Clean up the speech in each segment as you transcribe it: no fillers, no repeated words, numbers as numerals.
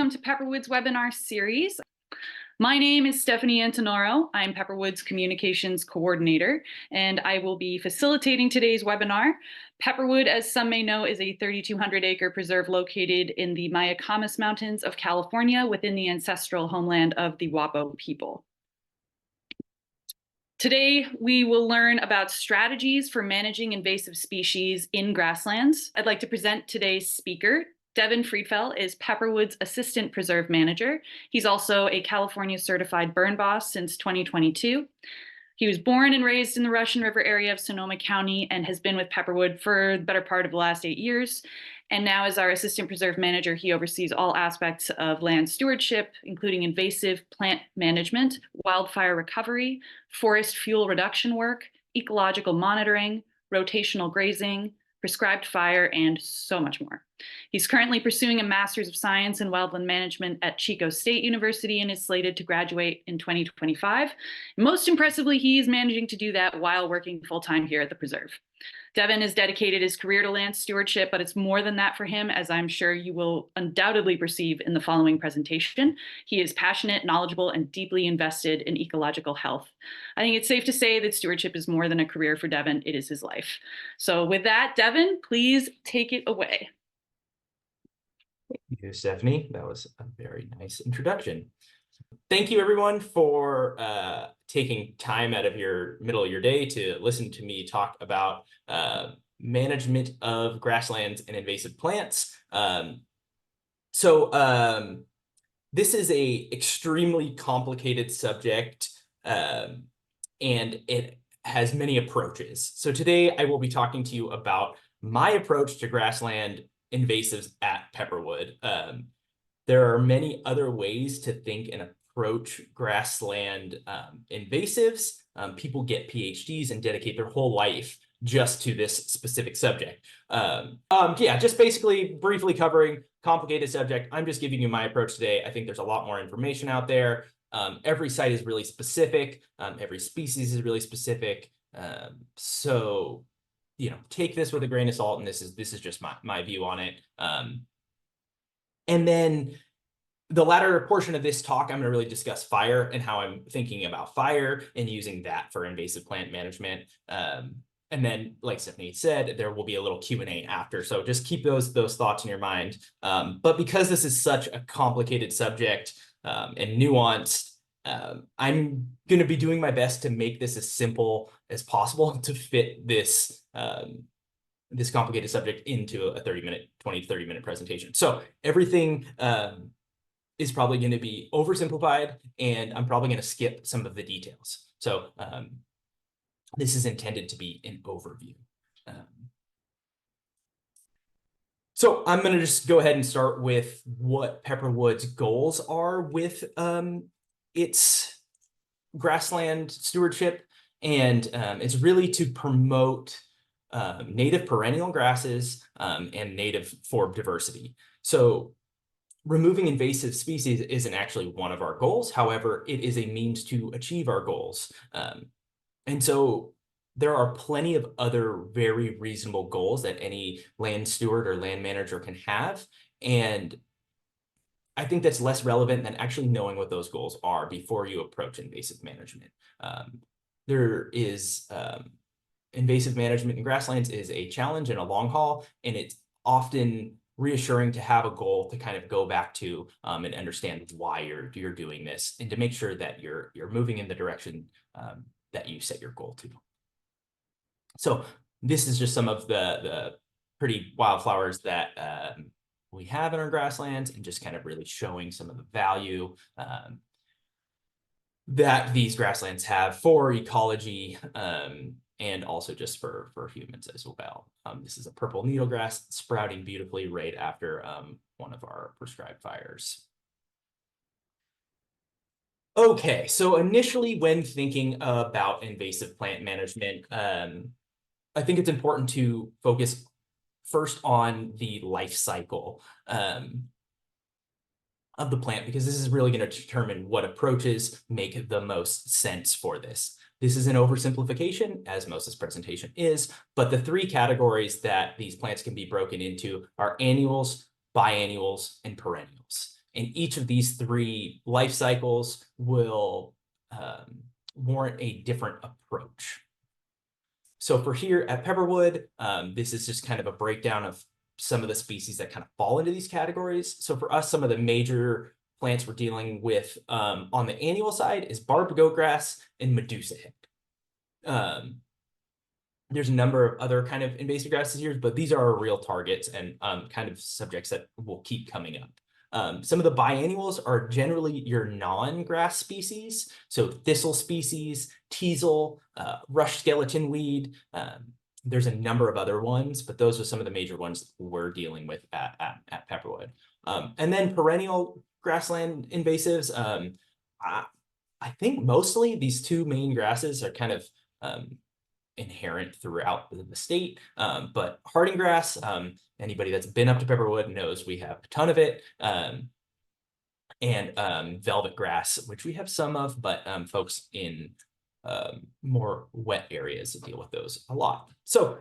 welcome to Pepperwood's webinar series. My name is Stephanie Antonoro. I'm Pepperwood's Communications Coordinator, and I will be facilitating today's webinar. Pepperwood, as some may know, is a 3,200-acre preserve located in the Mayacamas Mountains of California within the ancestral homeland of the Wapo people. Today, we will learn about strategies for managing invasive species in grasslands. I'd like to present today's speaker. Devyn Friedfel is Pepperwood's Assistant Preserve Manager. He's also a California Certified Burn Boss since 2022. He was born and raised in the Russian River area of Sonoma County and has been with Pepperwood for the better part of the last 8 years. And now as our Assistant Preserve Manager, he oversees all aspects of land stewardship, including invasive plant management, wildfire recovery, forest fuel reduction work, ecological monitoring, rotational grazing, prescribed fire, and so much more. He's currently pursuing a Master's of Science in Wildland Management at Chico State University and is slated to graduate in 2025. Most impressively, he's managing to do that while working full-time here at the Preserve. Devyn has dedicated his career to land stewardship, but it's more than that for him, as I'm sure you will undoubtedly perceive in the following presentation. He is passionate, knowledgeable, and deeply invested in ecological health. I think it's safe to say that stewardship is more than a career for Devyn, it is his life. So with that, Devyn, please take it away. Thank you, Stephanie. That was a very nice introduction. Thank you, everyone, for taking time out of your middle of your day to listen to me talk about management of grasslands and invasive plants. This is a extremely complicated subject, and it has many approaches. So today I will be talking to you about my approach to grassland invasives at Pepperwood. There are many other ways to think and approach grassland invasives. People get PhDs and dedicate their whole life just to this specific subject. Just basically briefly covering complicated subject. I'm just giving you my approach today. I think there's a lot more information out there. Every site is really specific. Every species is really specific. So take this with a grain of salt, and this is just my view on it. And then the latter portion of this talk, I'm going to really discuss fire and how I'm thinking about fire and using that for invasive plant management. And then, like Stephanie said, there will be a little Q&A after. So just keep those thoughts in your mind. But because this is such a complicated subject and nuanced, I'm going to be doing my best to make this as simple as possible to fit this this complicated subject into a 20 to 30 minute presentation. So everything is probably going to be oversimplified, and I'm probably going to skip some of the details. So this is intended to be an overview. So I'm going to just go ahead and start with what Pepperwood's goals are with its grassland stewardship. And it's really to promote native perennial grasses and native forb diversity. So removing invasive species isn't actually one of our goals. However, it is a means to achieve our goals. And so there are plenty of other very reasonable goals that any land steward or land manager can have. And I think that's less relevant than actually knowing what those goals are before you approach invasive management. There is invasive management in grasslands is a challenge and a long haul, and it's often reassuring to have a goal to kind of go back to and understand why you're doing this, and to make sure that you're moving in the direction that you set your goal to. So this is just some of the pretty wildflowers that we have in our grasslands, and just kind of really showing some of the value that these grasslands have for ecology, and also just for humans as well. This is a purple needlegrass sprouting beautifully right after one of our prescribed fires. Okay, so initially when thinking about invasive plant management, I think it's important to focus first on the life cycle of the plant, because this is really going to determine what approaches make the most sense for this. This is an oversimplification, as most of this presentation is, but the three categories that these plants can be broken into are annuals, biannuals, and perennials. And each of these 3 life cycles will warrant a different approach. So for here at Pepperwood, this is just kind of a breakdown of some of the species that kind of fall into these categories. So for us, some of the major plants we're dealing with on the annual side is barb goatgrass and Medusa head. There's a number of other kind of invasive grasses here, but these are our real targets and kind of subjects that will keep coming up. Some of the biennials are generally your non-grass species, so thistle species, teasel, rush skeleton weed. There's a number of other ones, but those are some of the major ones we're dealing with at Pepperwood. And then perennial grassland invasives. I think mostly these 2 main grasses are kind of inherent throughout the state, but harding grass, anybody that's been up to Pepperwood knows we have a ton of it, and velvet grass, which we have some of, but folks in more wet areas deal with those a lot. So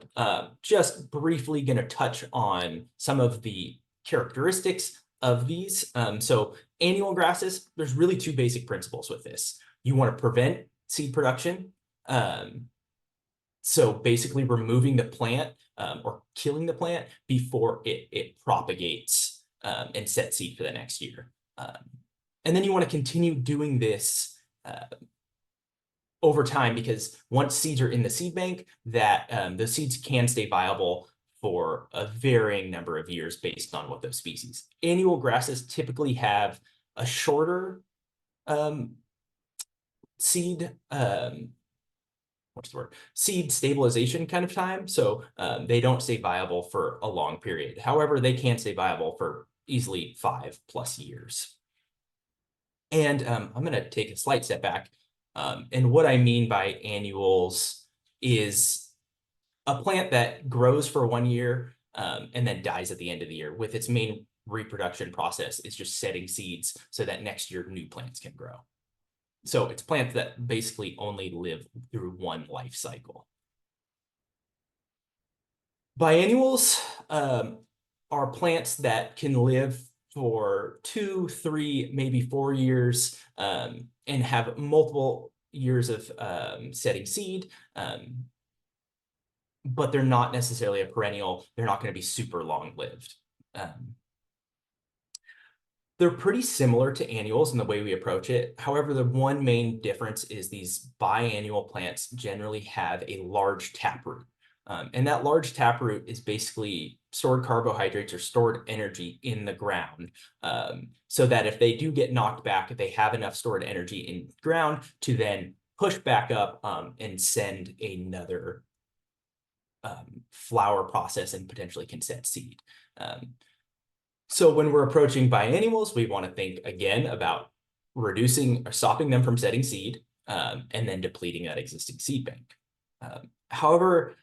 just briefly going to touch on some of the characteristics of these. So annual grasses, there's really 2 basic principles with this. You want to prevent seed production. So basically removing the plant or killing the plant before it propagates and sets seed for the next year. And then you want to continue doing this over time, because once seeds are in the seed bank, that those seeds can stay viable for a varying number of years based on what those species. Annual grasses typically have a shorter seed seed stabilization kind of time. So they don't stay viable for a long period. However, they can stay viable for easily 5+ years. And I'm going to take a slight step back. And what I mean by annuals is a plant that grows for 1 year and then dies at the end of the year, with its main reproduction process is just setting seeds so that next year new plants can grow. So it's plants that basically only live through 1 life cycle. Biennials are plants that can live for 2, 3, maybe 4 years and have multiple years of setting seed, but they're not necessarily a perennial. They're not going to be super long-lived. They're pretty similar to annuals in the way we approach it. However, the one main difference is these biannual plants generally have a large taproot. And that large taproot is basically stored carbohydrates or stored energy in the ground, so that if they do get knocked back, they have enough stored energy in the ground to then push back up and send another flower process and potentially can set seed. So when we're approaching biennials, we want to think again about reducing or stopping them from setting seed and then depleting that existing seed bank. However,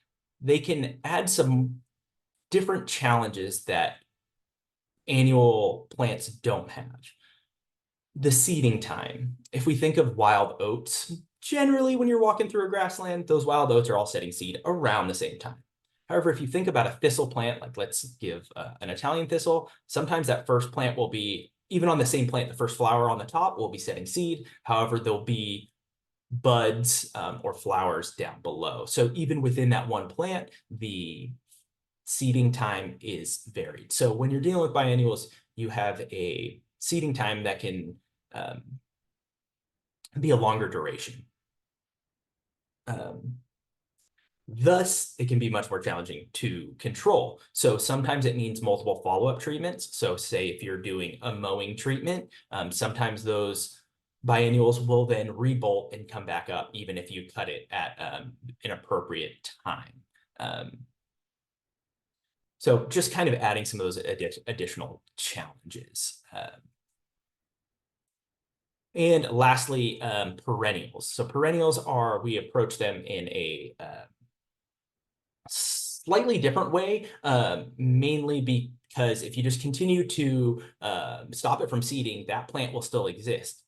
they can add some different challenges that annual plants don't have. The seeding time. If we think of wild oats, generally when you're walking through a grassland, those wild oats are all setting seed around the same time. However, if you think about a thistle plant, like let's give an Italian thistle, sometimes that first plant will be, even on the same plant, the first flower on the top will be setting seed. However, there'll be buds or flowers down below. So even within that one plant, the seeding time is varied. So when you're dealing with biennials, you have a seeding time that can be a longer duration. Thus, it can be much more challenging to control. So sometimes it means multiple follow-up treatments. So say if you're doing a mowing treatment, sometimes those biennials will then rebolt and come back up, even if you cut it at an appropriate time. So just kind of adding some of those additional challenges. And lastly, perennials. So perennials are, we approach them in a slightly different way, mainly because if you just continue to stop it from seeding, that plant will still exist.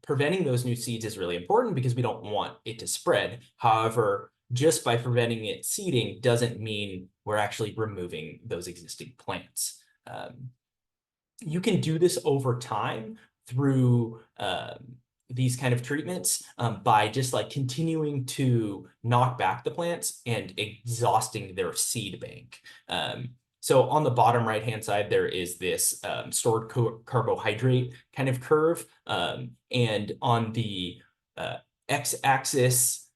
Preventing those new seeds is really important because we don't want it to spread. However, just by preventing it seeding doesn't mean we're actually removing those existing plants. you can do this over time through these kind of treatments by just like continuing to knock back the plants and exhausting their seed bank. So on the bottom right-hand side, there is this stored carbohydrate kind of curve. And on the x-axis,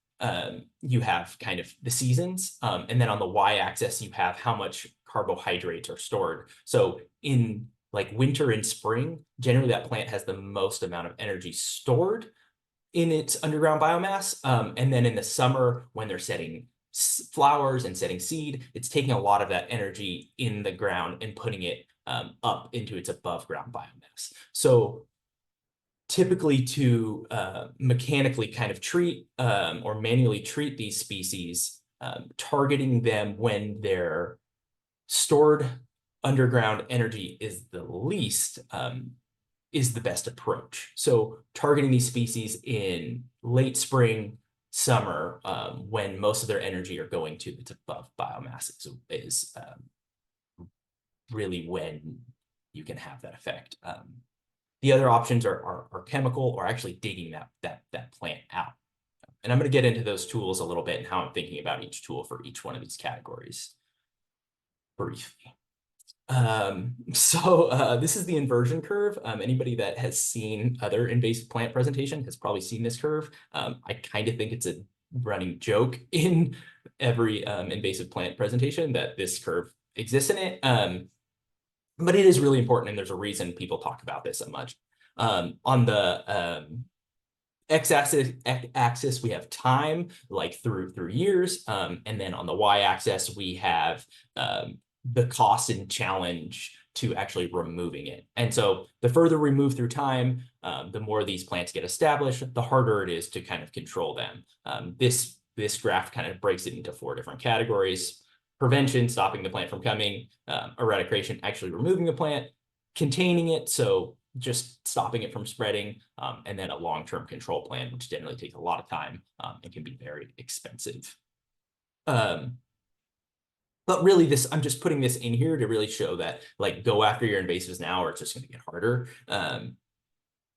you have kind of the seasons. And then on the y-axis, you have how much carbohydrates are stored. So in like winter and spring, generally that plant has the most amount of energy stored in its underground biomass. And then in the summer, when they're setting flowers and setting seed, it's taking a lot of that energy in the ground and putting it up into its above ground biomass. So typically to mechanically kind of treat or manually treat these species, targeting them when their stored underground energy is the least is the best approach. So targeting these species in late spring, summer, when most of their energy are going to its above biomass is really when you can have that effect. The other options are chemical or actually digging that plant out. And I'm going to get into those tools a little bit and how I'm thinking about each tool for each one of these categories briefly. This is the inversion curve. Anybody that has seen other invasive plant presentation has probably seen this curve. I kind of think it's a running joke in every invasive plant presentation that this curve exists in it. But it is really important, and there's a reason people talk about this so much. On the x-axis, we have time, like through years, and then on the y-axis, we have the cost and challenge to actually removing it. And so the further we move through time, the more these plants get established, the harder it is to kind of control them. This graph kind of breaks it into 4 different categories: prevention, stopping the plant from coming; eradication, actually removing the plant; containing it, so just stopping it from spreading; and then a long-term control plan, which generally takes a lot of time and can be very expensive. But really, I'm just putting this in here to really show that, like, go after your invasives now or it's just going to get harder.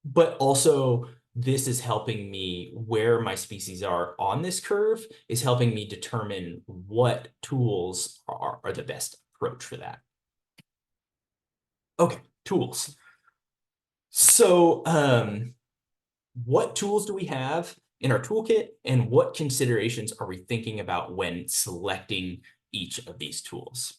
But also, this is helping me where my species are on this curve, is helping me determine what tools are the best approach for that. Okay, tools. So what tools do we have in our toolkit, and what considerations are we thinking about when selecting each of these tools?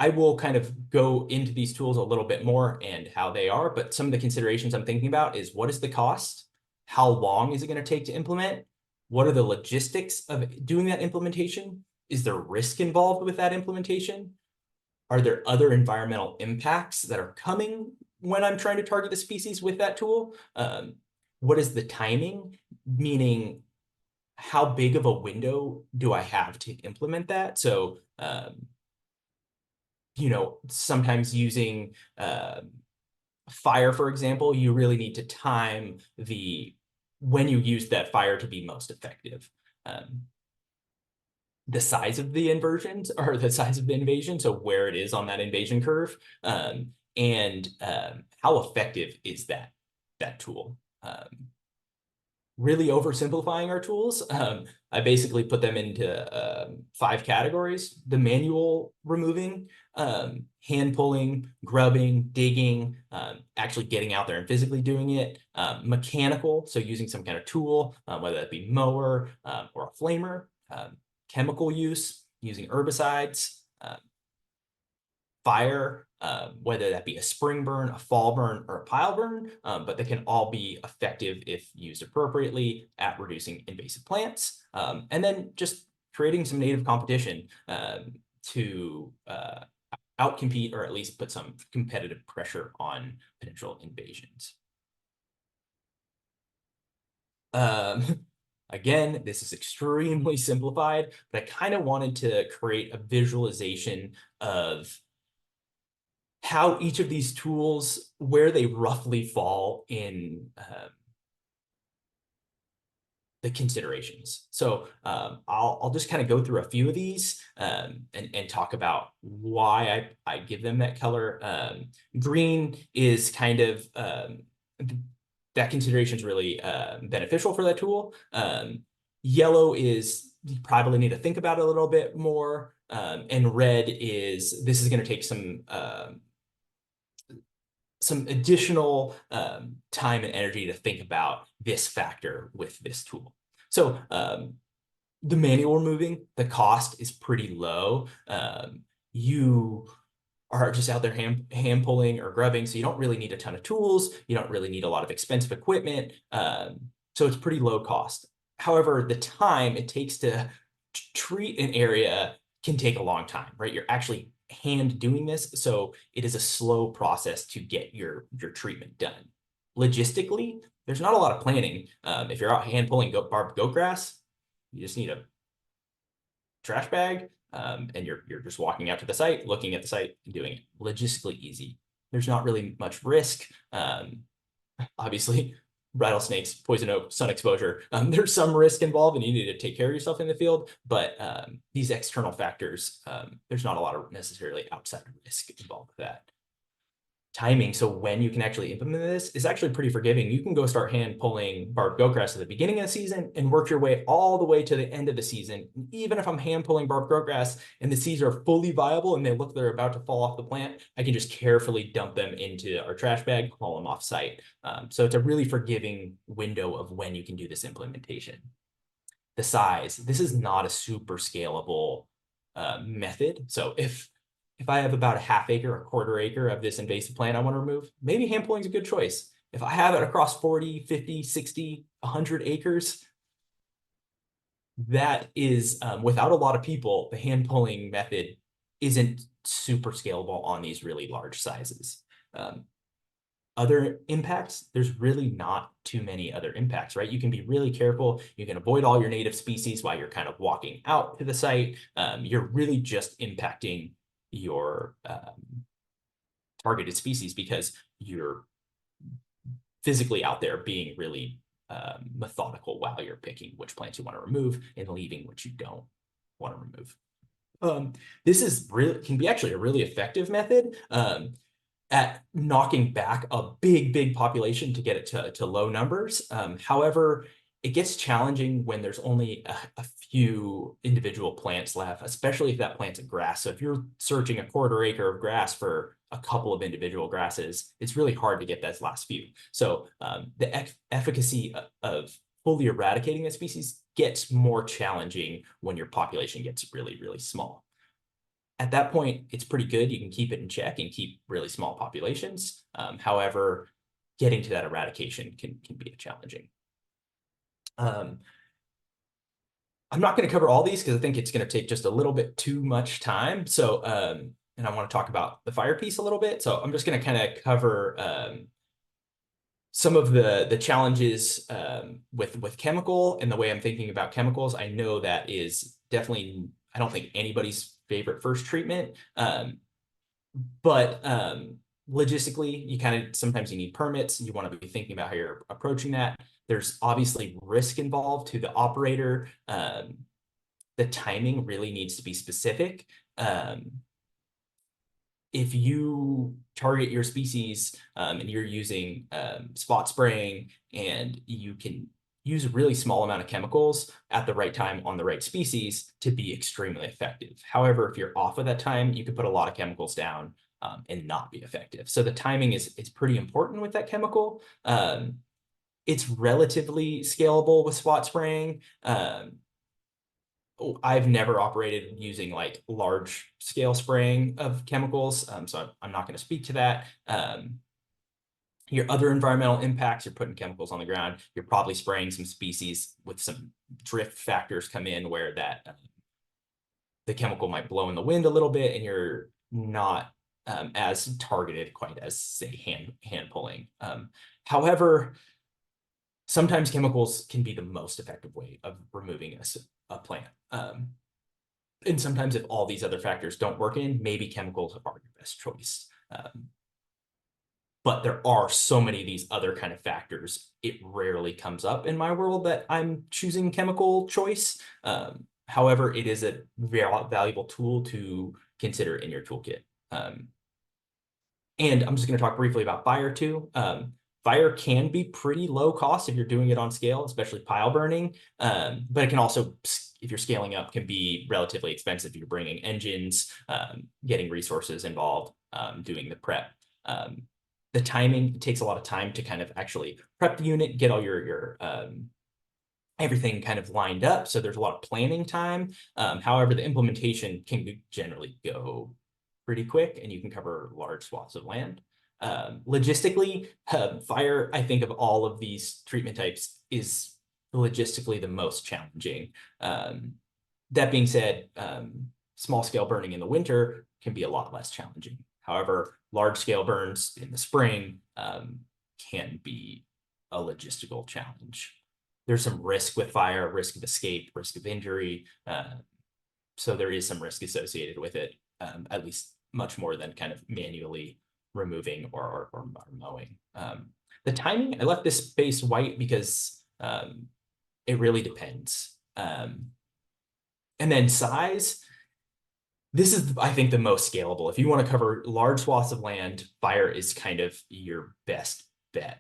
I will kind of go into these tools a little bit more and how they are, but some of the considerations I'm thinking about is, what is the cost? How long is it going to take to implement? What are the logistics of doing that implementation? Is there risk involved with that implementation? Are there other environmental impacts that are coming when I'm trying to target the species with that tool? What is the timing? Meaning, how big of a window do I have to implement that? So, you know, sometimes using fire, for example, you really need to time when you use that fire to be most effective. The size of the inversions or the size of the invasion, so where it is on that invasion curve, and how effective is that tool. Really oversimplifying our tools, I basically put them into 5 categories: the manual removing, hand pulling, grubbing, digging, actually getting out there and physically doing it; mechanical, so using some kind of tool, whether that be mower or a flamer; chemical use, using herbicides; fire, whether that be a spring burn, a fall burn, or a pile burn, but they can all be effective if used appropriately at reducing invasive plants. And then just creating some native competition to outcompete, or at least put some competitive pressure on potential invasions. Again, this is extremely simplified, but I kind of wanted to create a visualization of how each of these tools, where they roughly fall in the considerations. So I'll just kind of go through a few of these and talk about why I give them that color. Green is kind of that consideration is really beneficial for that tool. Yellow is you probably need to think about it a little bit more. And red is this is going to take some additional time and energy to think about this factor with this tool. So the manual removing, the cost is pretty low. You are just out there hand pulling or grubbing, so you don't really need a ton of tools. You don't really need a lot of expensive equipment. So it's pretty low cost. However, the time it takes to treat an area can take a long time, right? You're actually hand doing this, so it is a slow process to get your treatment done. Logistically, there's not a lot of planning. If you're out hand pulling barbed goat grass, you just need a trash bag, and you're just walking out to the site, looking at the site, and doing it. Logistically easy. There's not really much risk. Obviously, rattlesnakes, poison oak, sun exposure. There's some risk involved, and you need to take care of yourself in the field. But these external factors, there's not a lot of necessarily outside risk involved with that. Timing, so when you can actually implement this, is actually pretty forgiving. You can go start hand pulling barbed goat grass at the beginning of the season and work your way all the way to the end of the season. Even if I'm hand pulling barbed goat grass and the seeds are fully viable and they look they're about to fall off the plant, I can just carefully dump them into our trash bag, haul them off site. So it's a really forgiving window of when you can do this implementation. The size, this is not a super scalable method. So if I have about a half acre, a quarter acre of this invasive plant I want to remove, maybe hand pulling is a good choice. If I have it across 40, 50, 60, 100 acres, that is, without a lot of people, the hand pulling method isn't super scalable on these really large sizes. Other impacts, there's really not too many other impacts, right? You can be really careful. You can avoid all your native species while you're kind of walking out to the site. You're really just impacting your targeted species because you're physically out there being really methodical while you're picking which plants you want to remove and leaving which you don't want to remove. This is really can be actually a really effective method at knocking back a big population to get it to low numbers. However, it gets challenging when there's only a few individual plants left, especially if that plant's a grass. So if you're searching a quarter acre of grass for a couple of individual grasses, it's really hard to get those last few. So the efficacy of fully eradicating the species gets more challenging when your population gets really small. At that point, it's pretty good. You can keep it in check and keep really small populations. However, getting to that eradication can be challenging. I'm not going to cover all these because I think it's going to take just a little bit too much time. So, and I want to talk about the fire piece a little bit. So I'm just going to kind of cover some of the challenges with chemical and the way I'm thinking about chemicals. I know that is definitely, I don't think anybody's favorite first treatment, but logistically, you kind of sometimes you need permits. You want to be thinking about how you're approaching that. There's obviously risk involved to the operator. The timing really needs to be specific. If you target your species and you're using spot spraying and you can use a really small amount of chemicals at the right time on the right species to be extremely effective. However, if you're off of that time, you could put a lot of chemicals down and not be effective. So the timing is pretty important with that chemical. It's relatively scalable with spot spraying. I've never operated using like large scale spraying of chemicals, so I'm not going to speak to that. Your other environmental impacts, you're putting chemicals on the ground, you're probably spraying some species with some drift factors come in where that the chemical might blow in the wind a little bit and you're not as targeted quite as say hand pulling. However, sometimes chemicals can be the most effective way of removing a plant. And sometimes if all these other factors don't work in, maybe chemicals are your best choice. but there are so many of these other kind of factors. It rarely comes up in my world that I'm choosing chemical choice. However, it is a very valuable tool to consider in your toolkit. And I'm just going to talk briefly about fire too. Fire can be pretty low cost if you're doing it on scale, especially pile burning. But it can also, if you're scaling up, can be relatively expensive if you're bringing engines, getting resources involved, doing the prep. The timing, it takes a lot of time to kind of actually prep the unit, get all your everything kind of lined up. So there's a lot of planning time. However, the implementation can generally go pretty quick and you can cover large swaths of land. Logistically, fire, I think of all of these treatment types, is logistically the most challenging. That being said, small scale burning in the winter can be a lot less challenging. However, large scale burns in the spring can be a logistical challenge. There's some risk with fire, risk of escape, risk of injury. So there is some risk associated with it, at least much more than kind of manually removing or mowing. The timing, I left this space white because it really depends. And then size, this is, I think, the most scalable. If you want to cover large swaths of land, fire is kind of your best bet.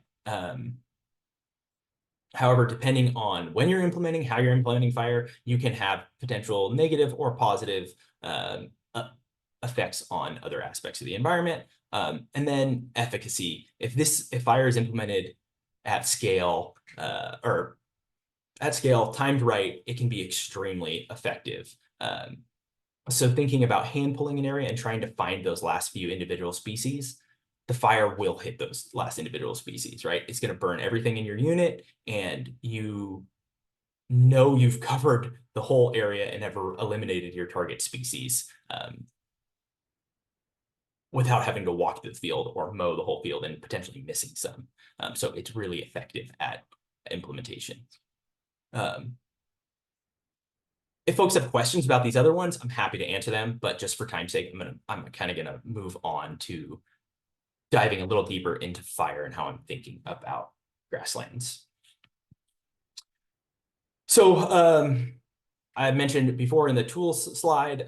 However, depending on when you're implementing, how you're implementing fire, you can have potential negative or positive effects on other aspects of the environment. And then efficacy. If fire is implemented at scale timed right, it can be extremely effective. So thinking about hand pulling an area and trying to find those last few individual species, the fire will hit those last individual species, right? It's going to burn everything in your unit, and you know you've covered the whole area and have eliminated your target species without having to walk the field or mow the whole field and potentially missing some. So it's really effective at implementation. If folks have questions about these other ones, I'm happy to answer them, but just for time's sake, I'm kind of gonna move on to diving a little deeper into fire and how I'm thinking about grasslands. So I mentioned before in the tools slide,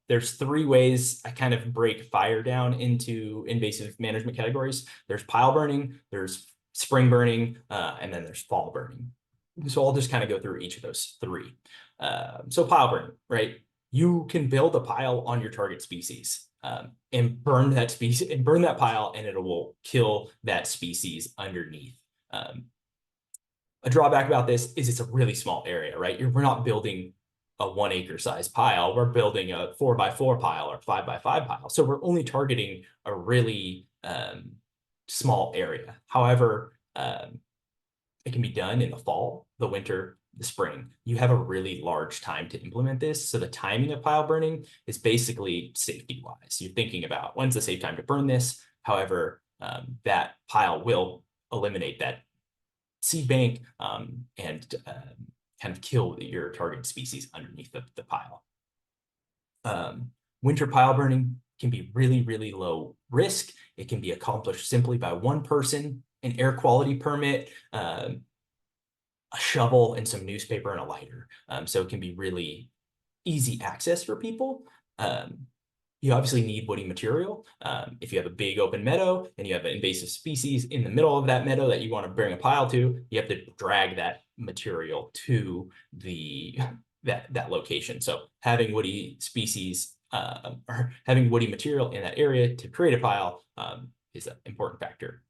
there's 3 ways I kind of break fire down into invasive management categories. There's pile burning, there's spring burning, and then there's fall burning. So I'll just kind of go through each of those 3. So pile burning, right? You can build a pile on your target species and burn that species and burn that pile, and it will kill that species underneath. A drawback about this is it's a really small area, right? We're not building a 1 acre size pile. We're building a 4x4 pile or 5x5 pile. So we're only targeting a really small area. However, it can be done in the fall, the winter, the spring. You have a really large time to implement this. So the timing of pile burning is basically safety wise. You're thinking about when's the safe time to burn this. However, that pile will eliminate that seed bank and kind of kill your target species underneath the pile. Winter pile burning can be really, really low risk. It can be accomplished simply by 1 person, an air quality permit, a shovel, and some newspaper and a lighter. So it can be really easy access for people. You obviously need woody material. If you have a big open meadow and you have an invasive species in the middle of that meadow that you want to bring a pile to, you have to drag that material to that location. So having woody species or having woody material in that area to create a pile is an important factor.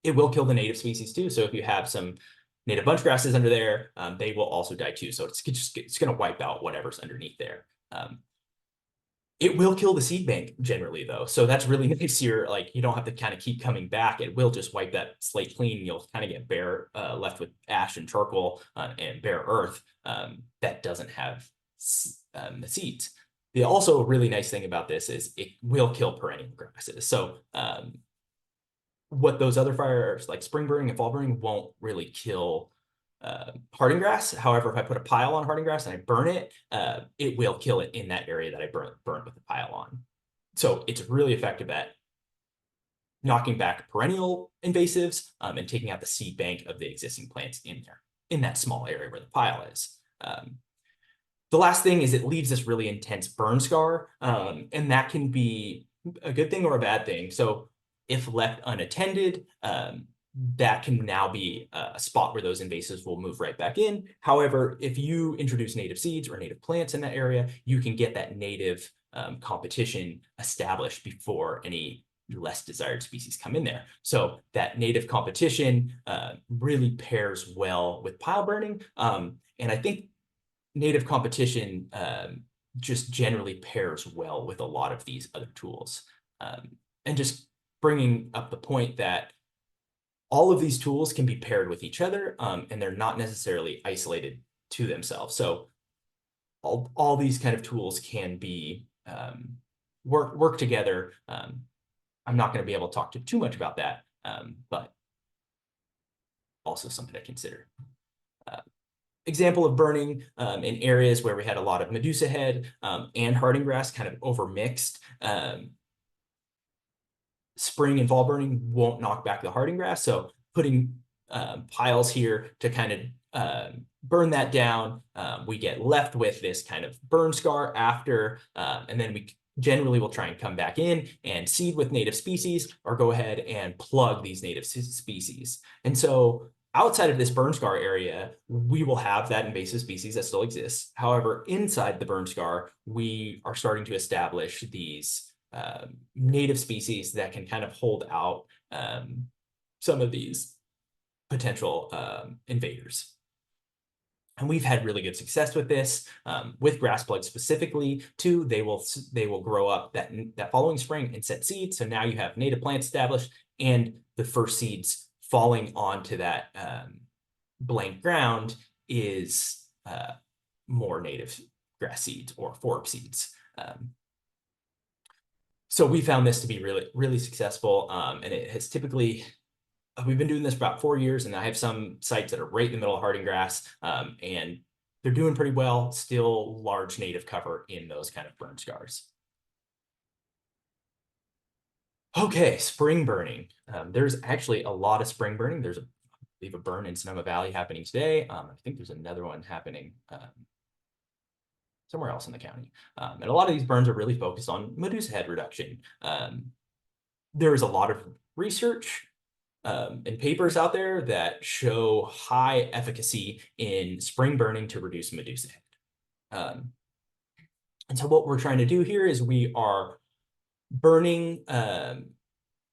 It will kill the native species too. So if you have some native bunch grasses under there, they will also die too. So it's going to wipe out whatever's underneath there. It will kill the seed bank generally though. So that's really nice. You don't have to kind of keep coming back. It will just wipe that slate clean. You'll kind of get bare, left with ash and charcoal and bare earth that doesn't have the seeds. The also really nice thing about this is it will kill perennial grasses. So what those other fires like spring burning and fall burning won't really kill hardy grass. However, if I put a pile on hardy grass and I burn it, it will kill it in that area that I burned with the pile on. So it's really effective at knocking back perennial invasives, and taking out the seed bank of the existing plants in there, in that small area where the pile is. The last thing is it leaves this really intense burn scar, and that can be a good thing or a bad thing. So if left unattended, that can now be a spot where those invasives will move right back in. However, if you introduce native seeds or native plants in that area, you can get that native competition established before any less desired species come in there. So that native competition really pairs well with pile burning. And I think native competition just generally pairs well with a lot of these other tools. And just bringing up the point that all of these tools can be paired with each other, and they're not necessarily isolated to themselves. So all these kind of tools can be work together. I'm not going to be able to talk too much about that, but also something to consider. Example of burning in areas where we had a lot of Medusa head and harding grass kind of overmixed. Spring and fall burning won't knock back the harding grass. So putting piles here to kind of burn that down, we get left with this kind of burn scar after, and then we generally will try and come back in and seed with native species or go ahead and plug these native species. And so outside of this burn scar area, we will have that invasive species that still exists. However, inside the burn scar, we are starting to establish these native species that can kind of hold out some of these potential invaders. And we've had really good success with this, with grass plugs specifically too. They will grow up that following spring and set seeds. So now you have native plants established and the first seeds falling onto that blank ground is more native grass seeds or forb seeds. So we found this to be really, really successful. And it has typically, we've been doing this for about 4 years, and I have some sites that are right in the middle of harding grass, and they're doing pretty well, still large native cover in those kind of burn scars. Okay, spring burning. There's actually a lot of spring burning. There's a burn in Sonoma Valley happening today. I think there's another one happening somewhere else in the county. And a lot of these burns are really focused on Medusa head reduction. There's a lot of research and papers out there that show high efficacy in spring burning to reduce Medusa head. And so what we're trying to do here is we are burning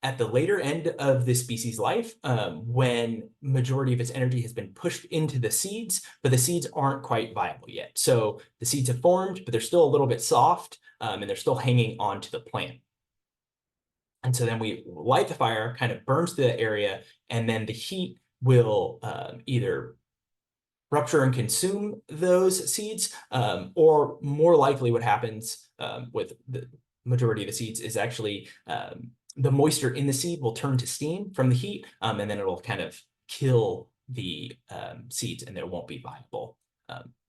at the later end of the species life, when majority of its energy has been pushed into the seeds, but the seeds aren't quite viable yet. So the seeds have formed, but they're still a little bit soft, and they're still hanging onto the plant. And so then we light the fire, kind of burns the area, and then the heat will either rupture and consume those seeds, or more likely what happens with the majority of the seeds is actually the moisture in the seed will turn to steam from the heat, and then it'll kind of kill the seeds and they won't be viable.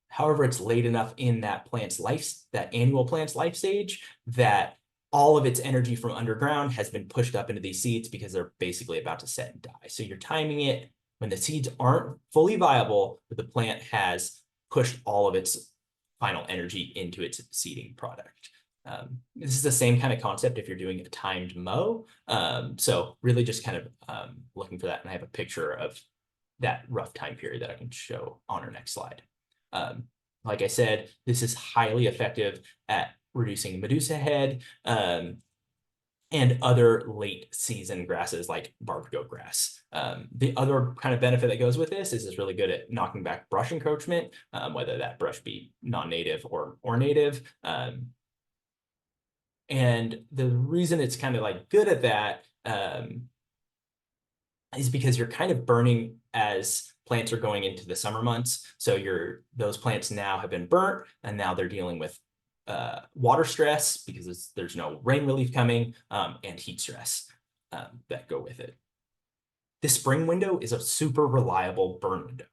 However, it's late enough in that plant's life, that annual plant's life stage, that all of its energy from underground has been pushed up into these seeds because they're basically about to set and die. So you're timing it when the seeds aren't fully viable, but the plant has pushed all of its final energy into its seeding product. This is the same kind of concept if you're doing a timed mow. So really just kind of looking for that. And I have a picture of that rough time period that I can show on our next slide. Like I said, this is highly effective at reducing Medusa head and other late season grasses like barb goat grass. The other kind of benefit that goes with this is it's really good at knocking back brush encroachment, whether that brush be non-native or native. And the reason it's kind of like good at that is because you're kind of burning as plants are going into the summer months. So those plants now have been burnt, and now they're dealing with water stress because there's no rain relief coming, and heat stress that go with it. This spring window is a super reliable burn window.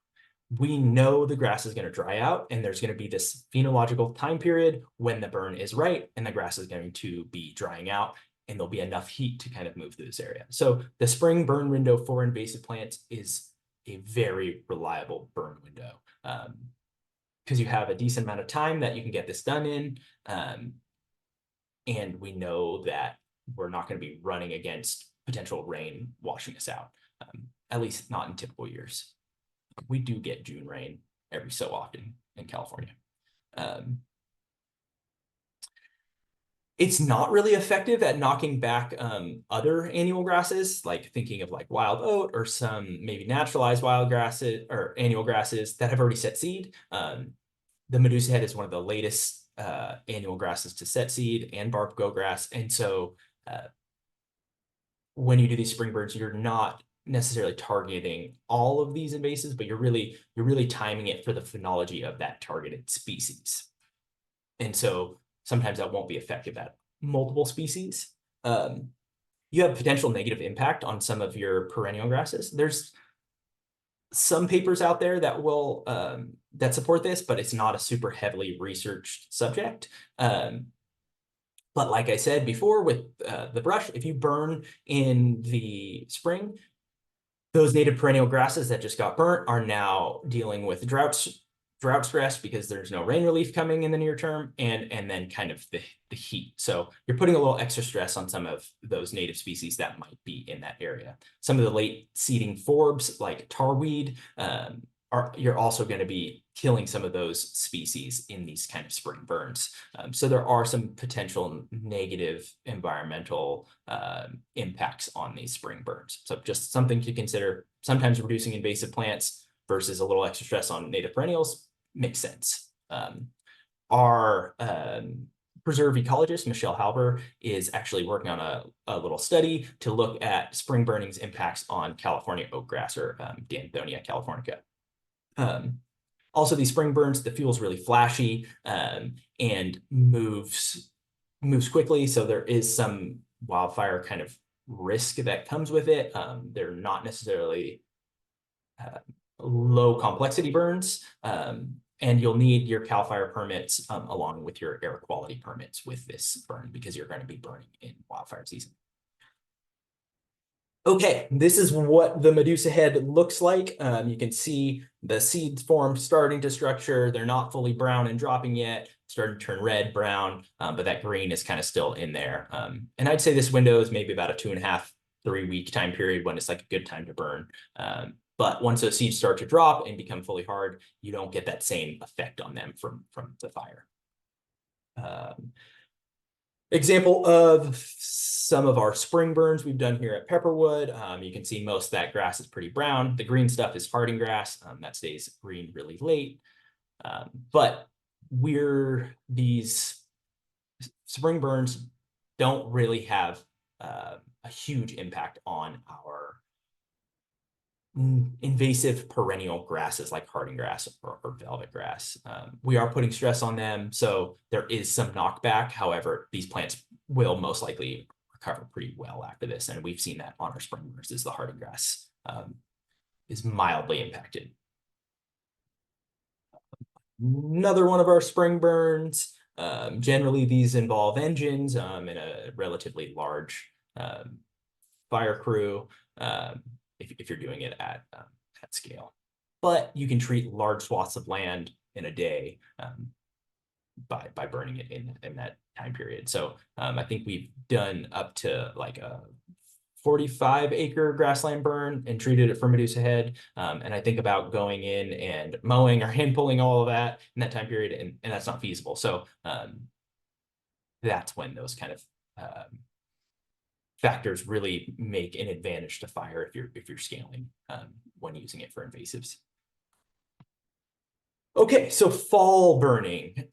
We know the grass is going to dry out, and there's going to be this phenological time period when the burn is right and the grass is going to be drying out. and there'll be enough heat to kind of move through this area. So the spring burn window for invasive plants is a very reliable burn window, because you have a decent amount of time that you can get this done in. And we know that we're not going to be running against potential rain washing us out, at least not in typical years. We do get June rain every so often in California. It's not really effective at knocking back other annual grasses, like thinking of like wild oat or some maybe naturalized wild grasses or annual grasses that have already set seed. The Medusa head is one of the latest annual grasses to set seed, and barb go grass. And so when you do these spring burns, you're not necessarily targeting all of these invasives, but you're really timing it for the phenology of that targeted species. And so sometimes that won't be effective at multiple species. You have potential negative impact on some of your perennial grasses. There's some papers out there that will that support this, but it's not a super heavily researched subject. But like I said before with the brush, if you burn in the spring, those native perennial grasses that just got burnt are now dealing with drought stress because there's no rain relief coming in the near term, and then kind of the heat. So you're putting a little extra stress on some of those native species that might be in that area. Some of the late seeding forbs like tarweed you're also going to be killing some of those species in these kind of spring burns. So there are some potential negative environmental impacts on these spring burns. So just something to consider. Sometimes reducing invasive plants versus a little extra stress on native perennials makes sense. Our preserve ecologist, Michelle Halber, is actually working on a little study to look at spring burning's impacts on California oakgrass, or Danthonia californica. Also, these spring burns, the fuel is really flashy and moves quickly. So there is some wildfire kind of risk that comes with it. They're not necessarily low complexity burns. And you'll need your CAL FIRE permits along with your air quality permits with this burn, because you're going to be burning in wildfire season. Okay, this is what the Medusa head looks like. You can see the seeds form starting to structure. They're not fully brown and dropping yet, starting to turn red, brown, but that green is kind of still in there. And I'd say this window is maybe about a 2.5, 3-week time period when it's like a good time to burn. But once those seeds start to drop and become fully hard, you don't get that same effect on them from the fire. Example of some of our spring burns we've done here at Pepperwood. You can see most of that grass is pretty brown. The green stuff is harding grass that stays green really late. But these spring burns don't really have a huge impact on our invasive perennial grasses like harding grass or velvet grass. We are putting stress on them, so there is some knockback. However, these plants will most likely recover pretty well after this, and we've seen that on our spring burns as the harding grass is mildly impacted. Another one of our spring burns. Generally, these involve engines in a relatively large fire crew. If you're doing it at scale, but you can treat large swaths of land in a day by burning it in that time period. So I think we've done up to like a 45-acre grassland burn and treated it for Medusa head. And I think about going in and mowing or hand pulling all of that in that time period, and that's not feasible. So that's when those kind of factors really make an advantage to fire if you're scaling when using it for invasives. Okay, so fall burning.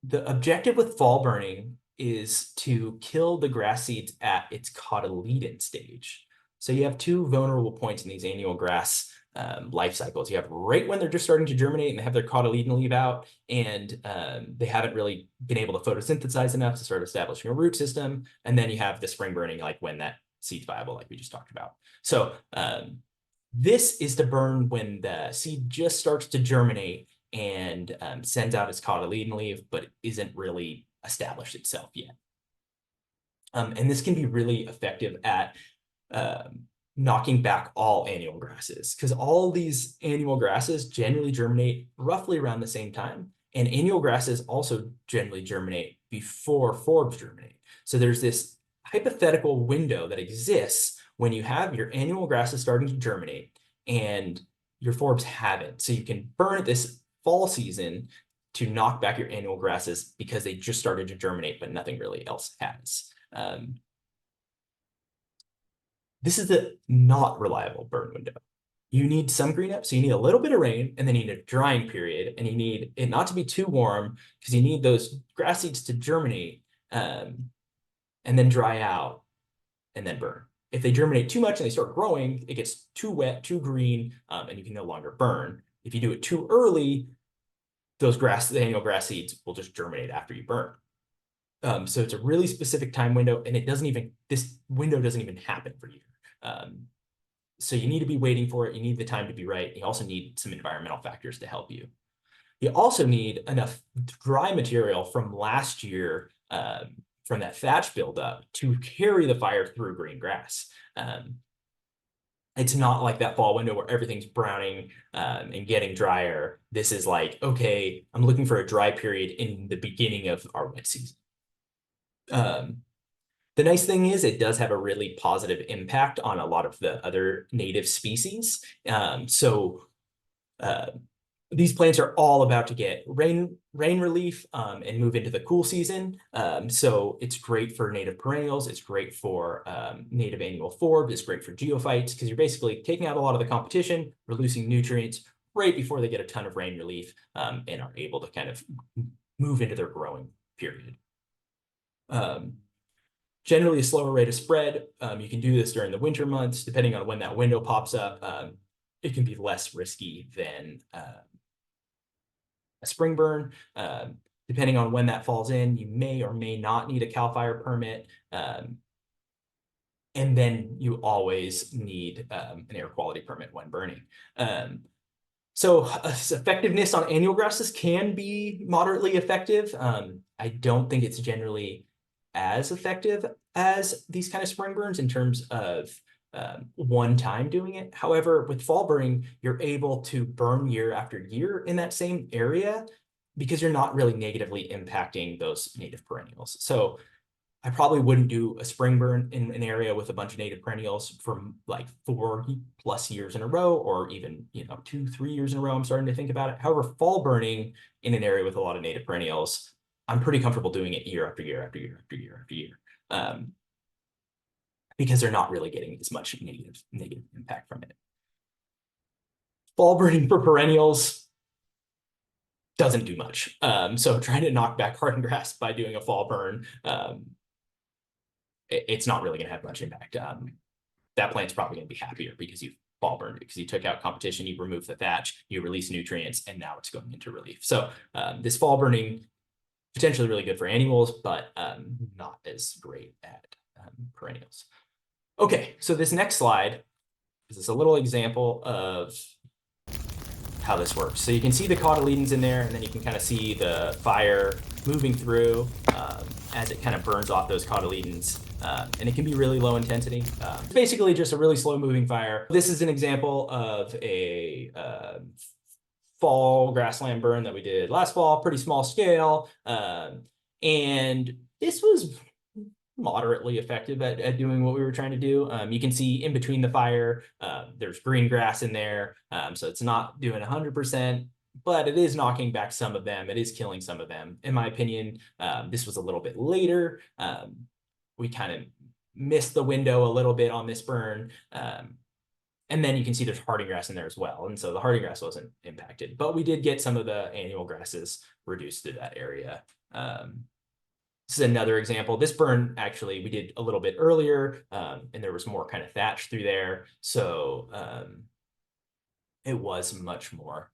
The objective with fall burning is to kill the grass seeds at its cotyledon stage. So you have two vulnerable points in these annual grass life cycles. You have right when they're just starting to germinate and they have their cotyledon leave out, and they haven't really been able to photosynthesize enough to start establishing a root system. And then you have the spring burning, like when that seed's viable, like we just talked about. So this is to burn when the seed just starts to germinate and sends out its cotyledon leaf, but isn't really established itself yet. And this can be really effective at knocking back all annual grasses, because all these annual grasses generally germinate roughly around the same time. And annual grasses also generally germinate before forbs germinate. So there's this hypothetical window that exists when you have your annual grasses starting to germinate and your forbs haven't. So you can burn at this fall season to knock back your annual grasses because they just started to germinate, but nothing really else has. This is a not reliable burn window. You need some green up, so you need a little bit of rain, and then you need a drying period, and you need it not to be too warm because you need those grass seeds to germinate and then dry out and then burn. If they germinate too much and they start growing, it gets too wet, too green, and you can no longer burn. If you do it too early, the annual grass seeds will just germinate after you burn. So it's a really specific time window, and this window doesn't even happen for you. So you need to be waiting for it. You need the time to be right. You also need some environmental factors to help you. You also need enough dry material from last year, from that thatch buildup, to carry the fire through green grass. It's not like that fall window where everything's browning and getting drier. This is like, okay, I'm looking for a dry period in the beginning of our wet season. The nice thing is it does have a really positive impact on a lot of the other native species. These plants are all about to get rain relief and move into the cool season. So it's great for native perennials. It's great for native annual forbs. It's great for geophytes because you're basically taking out a lot of the competition, releasing nutrients right before they get a ton of rain relief and are able to kind of move into their growing period. Generally a slower rate of spread. You can do this during the winter months, depending on when that window pops up. It can be less risky than a spring burn. Depending on when that falls in, you may or may not need a CAL FIRE permit. And then you always need an air quality permit when burning. So effectiveness on annual grasses can be moderately effective. I don't think it's generally as effective as these kind of spring burns in terms of one time doing it. However, with fall burning, you're able to burn year after year in that same area because you're not really negatively impacting those native perennials. So I probably wouldn't do a spring burn in an area with a bunch of native perennials for like 4+ years in a row, or even 2-3 years in a row. I'm starting to think about it. However, fall burning in an area with a lot of native perennials, I'm pretty comfortable doing it year after year after year after year after year, because they're not really getting as much negative impact from it. Fall burning for perennials doesn't do much. So trying to knock back hardened grass by doing a fall burn, it's not really going to have much impact. That plant's probably going to be happier because you fall burned it, because you took out competition, you removed the thatch, you release nutrients, and now it's going into relief. So this fall burning, potentially really good for annuals, but not as great at perennials. Okay, so this next slide is a little example of how this works. So you can see the cotyledons in there, and then you can kind of see the fire moving through as it kind of burns off those cotyledons. And it can be really low intensity. It's basically just a really slow moving fire. This is an example of a fall grassland burn that we did last fall, pretty small scale. And this was moderately effective at doing what we were trying to do. You can see in between the fire, there's green grass in there. So it's not doing 100%, but it is knocking back some of them. It is killing some of them. In my opinion, this was a little bit later. We kind of missed the window a little bit on this burn. And then you can see there's hardy grass in there as well. And so the hardy grass wasn't impacted, but we did get some of the annual grasses reduced to that area. This is another example. This burn, actually, we did a little bit earlier, and there was more kind of thatch through there. So it was much more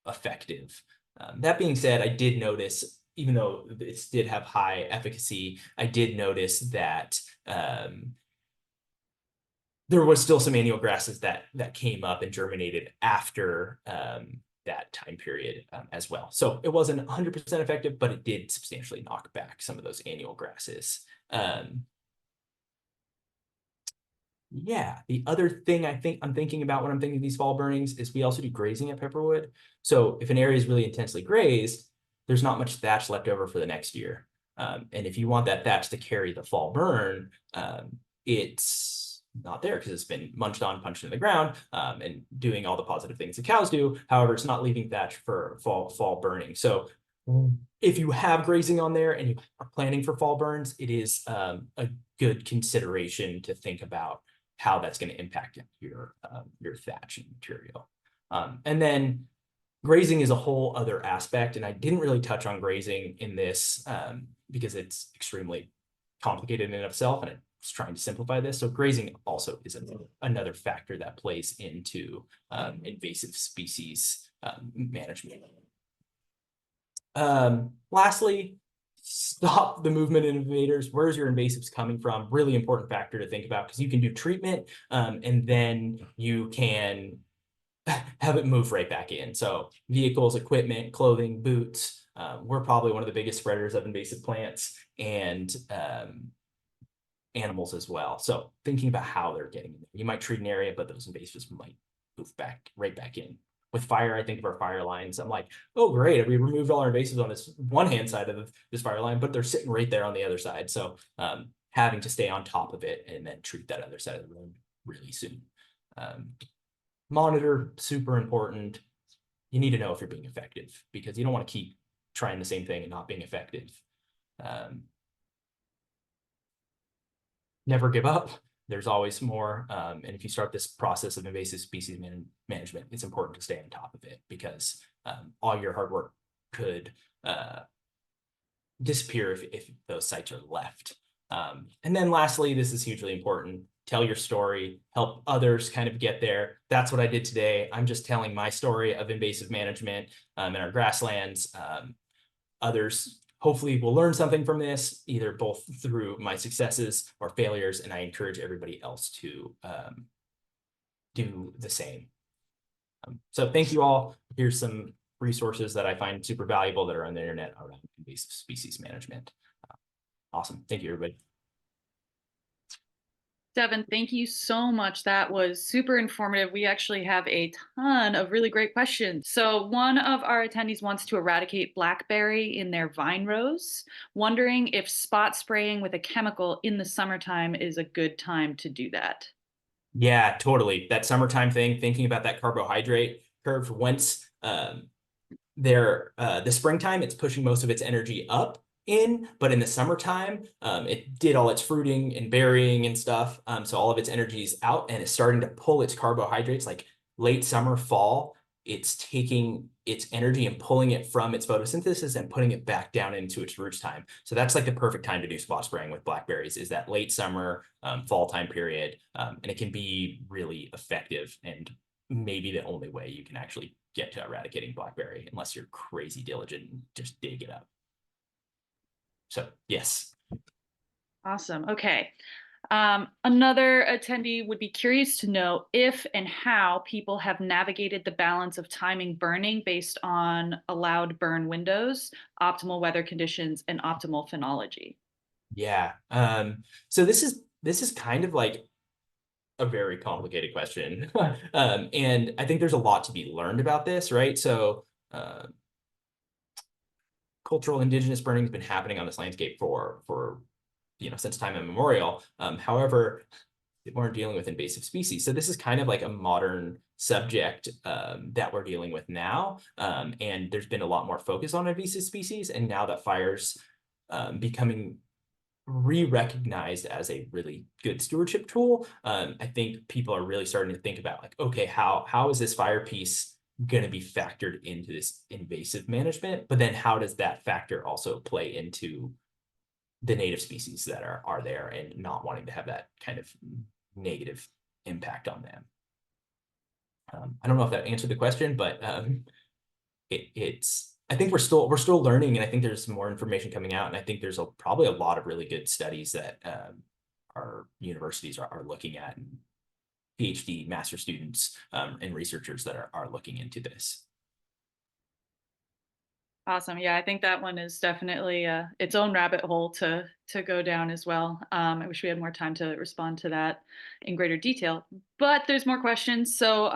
effective. That being said, I did notice, even though this did have high efficacy, I did notice that there was still some annual grasses that came up and germinated after that time period as well. So it wasn't 100% effective, but it did substantially knock back some of those annual grasses. Yeah, the other thing I'm thinking about when I'm thinking of these fall burnings is we also do grazing at Pepperwood. So if an area is really intensely grazed, there's not much thatch left over for the next year. And if you want that thatch to carry the fall burn, it's not there because it's been munched on, punched in the ground, and doing all the positive things the cows do. However, it's not leaving thatch for fall burning. So if you have grazing on there and you are planning for fall burns, it is a good consideration to think about how that's going to impact your thatching material. And then grazing is a whole other aspect, and I didn't really touch on grazing in this because it's extremely complicated in and of itself, and I was trying to simplify this. So grazing also is another factor that plays into invasive species management. Lastly, stop the movement of invaders. Where's your invasives coming from? Really important factor to think about because you can do treatment and then you can have it move right back in. So vehicles, equipment, clothing, boots. We're probably one of the biggest spreaders of invasive plants and animals as well. So thinking about how they're getting in there. You might treat an area, but those invasives might move right back in. With fire, I think of our fire lines. I'm like, oh, great. We removed all our invasives on this one hand side of this fire line, but they're sitting right there on the other side. So having to stay on top of it and then treat that other side of the room really soon. Monitor, super important. You need to know if you're being effective because you don't want to keep trying the same thing and not being effective. Never give up. There's always more. And if you start this process of invasive species management, it's important to stay on top of it because all your hard work could disappear if those sites are left. And then lastly, this is hugely important. Tell your story, help others kind of get there. That's what I did today. I'm just telling my story of invasive management in our grasslands. Others hopefully will learn something from this, either both through my successes or failures, and I encourage everybody else to do the same. So thank you all. Here's some resources that I find super valuable that are on the internet around invasive species management. Awesome. Thank you, everybody. Devyn, thank you so much. That was super informative. We actually have a ton of really great questions. So one of our attendees wants to eradicate blackberry in their vine rows, wondering if spot spraying with a chemical in the summertime is a good time to do that. Yeah, totally. That summertime thing, thinking about that carbohydrate curve, once the springtime, it's pushing most of its energy up in, but in the summertime, it did all its fruiting and berrying and stuff. So all of its energy is out and it's starting to pull its carbohydrates like late summer, fall. It's taking its energy and pulling it from its photosynthesis and putting it back down into its roots time. So that's like the perfect time to do spot spraying with blackberries is that late summer, fall time period. And it can be really effective and maybe the only way you can actually get to eradicating blackberry unless you're crazy diligent and just dig it up. So yes. Awesome. Okay. Another attendee would be curious to know if and how people have navigated the balance of timing burning based on allowed burn windows, optimal weather conditions, and optimal phenology. Yeah. So this is kind of like a very complicated question. And I think there's a lot to be learned about this, right? So cultural indigenous burning has been happening on this landscape for since time immemorial. However, we're dealing with invasive species. So this is kind of like a modern subject that we're dealing with now. And there's been a lot more focus on invasive species. And now that fire's becoming re-recognized as a really good stewardship tool, I think people are really starting to think about like, okay, how is this fire piece going to be factored into this invasive management? But then how does that factor also play into the native species that are there and not wanting to have that kind of negative impact on them? I don't know if that answered the question, but it's I think we're still learning, and I think there's more information coming out, and I think there's probably a lot of really good studies that our universities are looking at, and PhD master students and researchers that are looking into this. Awesome. Yeah, I think that one is definitely its own rabbit hole to go down as well. I wish we had more time to respond to that in greater detail, but there's more questions. So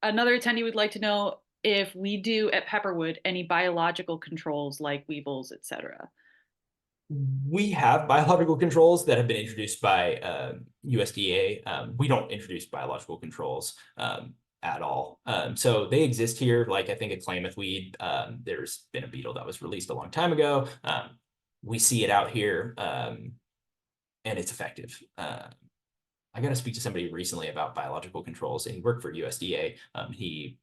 another attendee would like to know if we do at Pepperwood any biological controls like weevils, etc. We have biological controls that have been introduced by USDA. We don't introduce biological controls at all. So they exist here, like I think a Klamath weed. There's been a beetle that was released a long time ago. We see it out here, and it's effective. I got to speak to somebody recently about biological controls, and he worked for USDA. He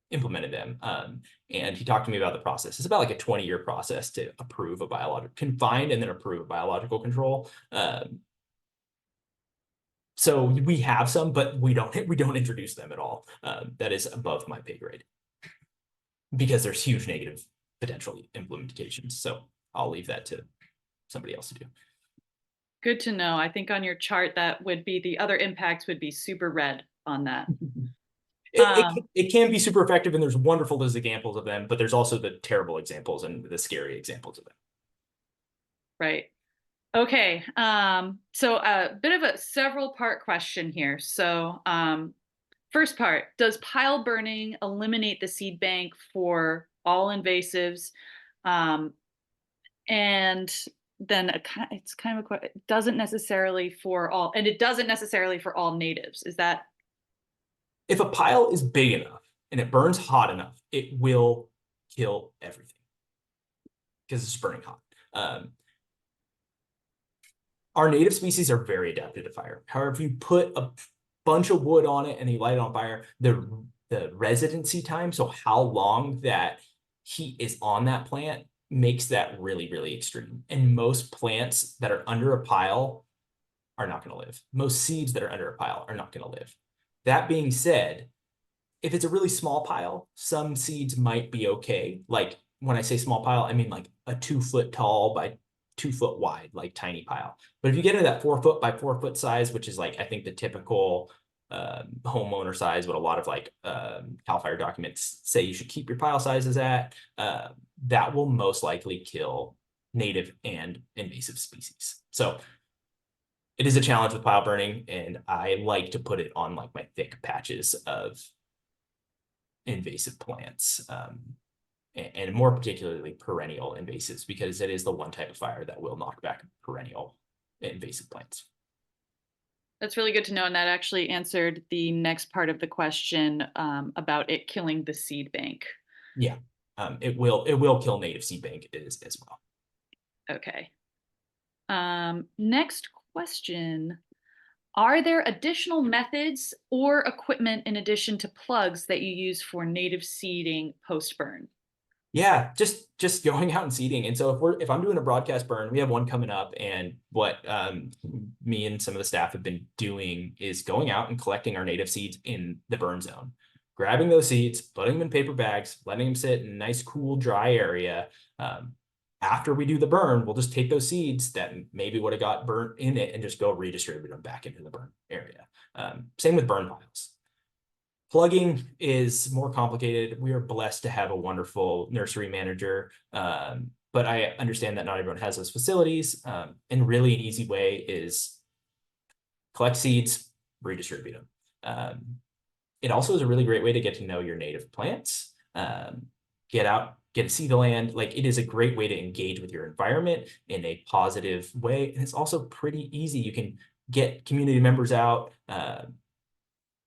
implemented them. And he talked to me about the process. It's about like a 20-year process to approve a biological, confine and then approve a biological control. So we have some, but we don't introduce them at all. That is above my pay grade because there's huge negative potential implementations. So I'll leave that to somebody else to do. Good to know. I think on your chart that would be the other impacts would be super red on that. It can be super effective, and there's wonderful examples of them, but there's also the terrible examples and the scary examples of them. Right. Okay. So a bit of a several part question here. So first part, does pile burning eliminate the seed bank for all invasives? And then it's kind of it doesn't necessarily for all, and it doesn't necessarily for all natives. Is that If a pile is big enough and it burns hot enough, it will kill everything because it's burning hot. Our native species are very adapted to fire. However, if you put a bunch of wood on it and you light it on fire, the residency time, so how long that heat is on that plant, makes that really, really extreme. And most plants that are under a pile are not going to live. Most seeds that are under a pile are not going to live. That being said, if it's a really small pile, some seeds might be okay. Like when I say small pile, I mean like a 2 foot tall by 2 foot wide, like tiny pile. But if you get into that 4 foot by 4 foot size, which is like, I think the typical homeowner size, what a lot of like CAL FIRE documents say you should keep your pile sizes at, that will most likely kill native and invasive species. So it is a challenge with pile burning, and I like to put it on like my thick patches of invasive plants, and more particularly perennial invasives, because it is the one type of fire that will knock back perennial invasive plants. That's really good to know, and that actually answered the next part of the question about it killing the seed bank. Yeah, it will kill native seed bank as well. Okay. Next question. Are there additional methods or equipment in addition to plugs that you use for native seeding post-burn? Yeah, just going out and seeding. And so if I'm doing a broadcast burn, we have one coming up, and what me and some of the staff have been doing is going out and collecting our native seeds in the burn zone, grabbing those seeds, putting them in paper bags, letting them sit in a nice, cool, dry area. After we do the burn, we'll just take those seeds that maybe would have got burnt in it and just go redistribute them back into the burn area. Same with burn piles. Plugging is more complicated. We are blessed to have a wonderful nursery manager, but I understand that not everyone has those facilities. And really an easy way is collect seeds, redistribute them. It also is a really great way to get to know your native plants, get out, get to see the land. Like, it is a great way to engage with your environment in a positive way. And it's also pretty easy. You can get community members out.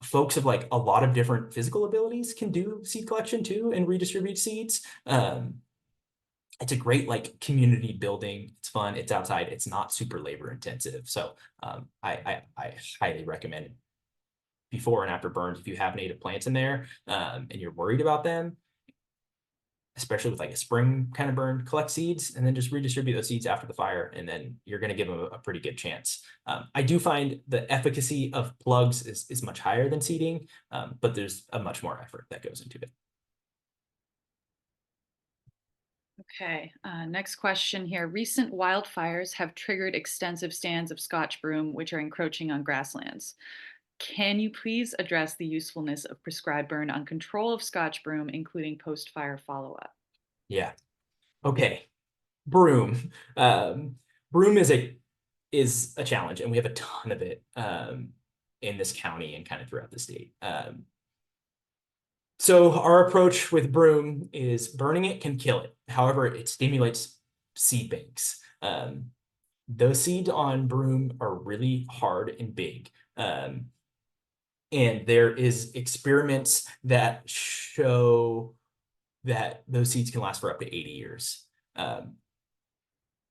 Folks of like a lot of different physical abilities can do seed collection too and redistribute seeds. It's a great like community building. It's fun. It's outside. It's not super labor intensive. So I highly recommend it. Before and after burns, if you have native plants in there and you're worried about them, especially with like a spring kind of burn, collect seeds and then just redistribute those seeds after the fire, and then you're going to give them a pretty good chance. I do find the efficacy of plugs is much higher than seeding, but there's a much more effort that goes into it. Okay, next question here. Recent wildfires have triggered extensive stands of Scotch broom, which are encroaching on grasslands. Can you please address the usefulness of prescribed burn on control of Scotch broom, including post-fire follow-up? Yeah. Okay. Broom. Broom is a challenge, and we have a ton of it in this county and kind of throughout the state. So our approach with broom is burning it can kill it. However, it stimulates seed banks. Those seeds on broom are really hard and big. And there is experiments that show that those seeds can last for up to 80 years,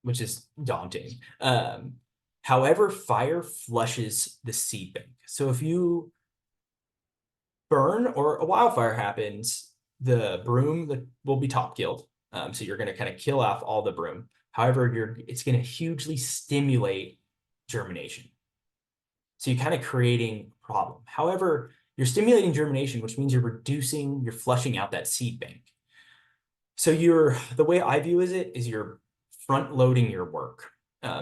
which is daunting. However, fire flushes the seed bank. So if you burn or a wildfire happens, the broom that will be top killed. So you're going to kind of kill off all the broom. However, it's going to hugely stimulate germination. So you're kind of creating a problem. However, you're stimulating germination, which means you're flushing out that seed bank. So the way I view it is you're front loading your work.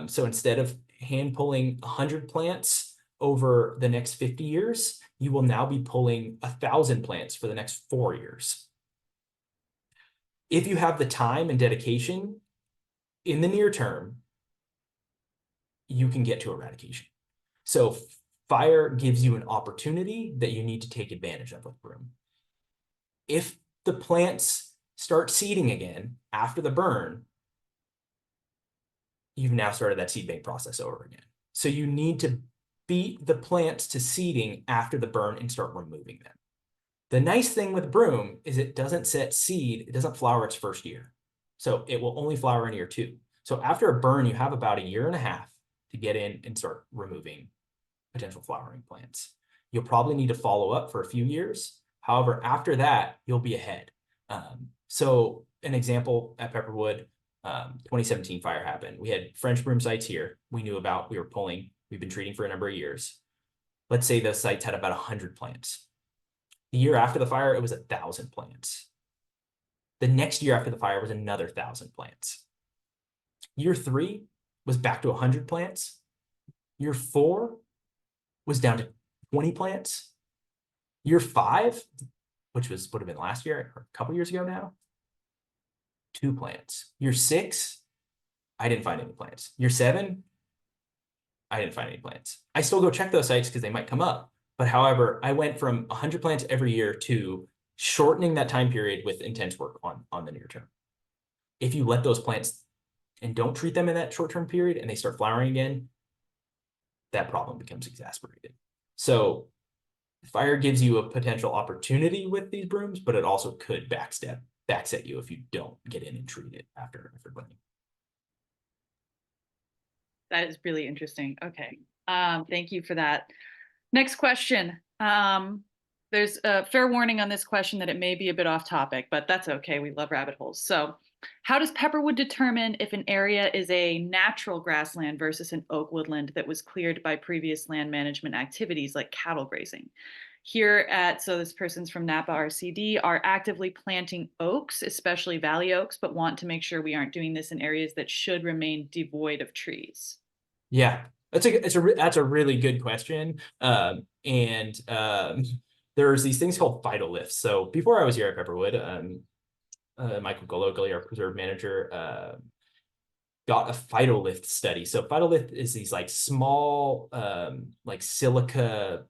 So instead of hand pulling 100 plants over the next 50 years, you will now be pulling 1,000 plants for the next 4 years. If you have the time and dedication in the near term, you can get to eradication. So fire gives you an opportunity that you need to take advantage of with broom. If the plants start seeding again after the burn, you've now started that seed bank process over again. So you need to beat the plants to seeding after the burn and start removing them. The nice thing with broom is it doesn't set seed, it doesn't flower its first year. So it will only flower in year 2. So after a burn, you have about 1.5 years to get in and start removing potential flowering plants. You'll probably need to follow up for a few years. However, after that, you'll be ahead. So an example at Pepperwood, 2017 fire happened. We had French broom sites here. We were pulling, we've been treating for a number of years. Let's say those sites had about 100 plants. The year after the fire, it was 1,000 plants. The next year after the fire was another 1,000 plants. Year 3 was back to 100 plants. Year 4 was down to 20 plants. Year 5, which would have been last year, or a couple years ago now, 2 plants. Year 6, I didn't find any plants. Year 7, I didn't find any plants. I still go check those sites because they might come up. But however, I went from 100 plants every year to shortening that time period with intense work on the near term. If you let those plants and don't treat them in that short-term period and they start flowering again, that problem becomes exacerbated. So fire gives you a potential opportunity with these brooms, but it also could backset you if you don't get in and treat it after burning. That is really interesting. Okay. Thank you for that. Next question. There's a fair warning on this question that it may be a bit off topic, but that's okay. We love rabbit holes. So how does Pepperwood determine if an area is a natural grassland versus an oak woodland that was cleared by previous land management activities like cattle grazing? So this person's from Napa RCD, are actively planting oaks, especially valley oaks, but want to make sure we aren't doing this in areas that should remain devoid of trees. Yeah, that's a really good question. There's these things called phytoliths. So before I was here at Pepperwood, Michael Gologly, our preserve manager, got a phytolith study. So phytolith is these like small like silica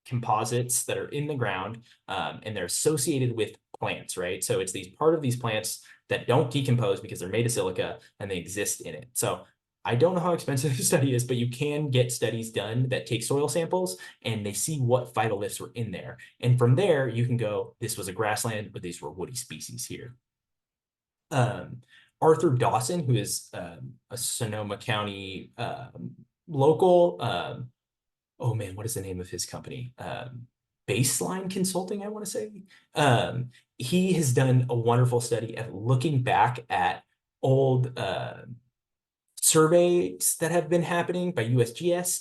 composites that are in the ground, and they're associated with plants, right? So it's part of these plants that don't decompose because they're made of silica and they exist in it. So I don't know how expensive the study is, but you can get studies done that take soil samples and they see what phytoliths were in there. And from there, you can go, this was a grassland, but these were woody species here. Arthur Dawson, who is a Sonoma County local, oh man, what is the name of his company? Baseline Consulting, I want to say. He has done a wonderful study of looking back at old surveys that have been happening by USGS,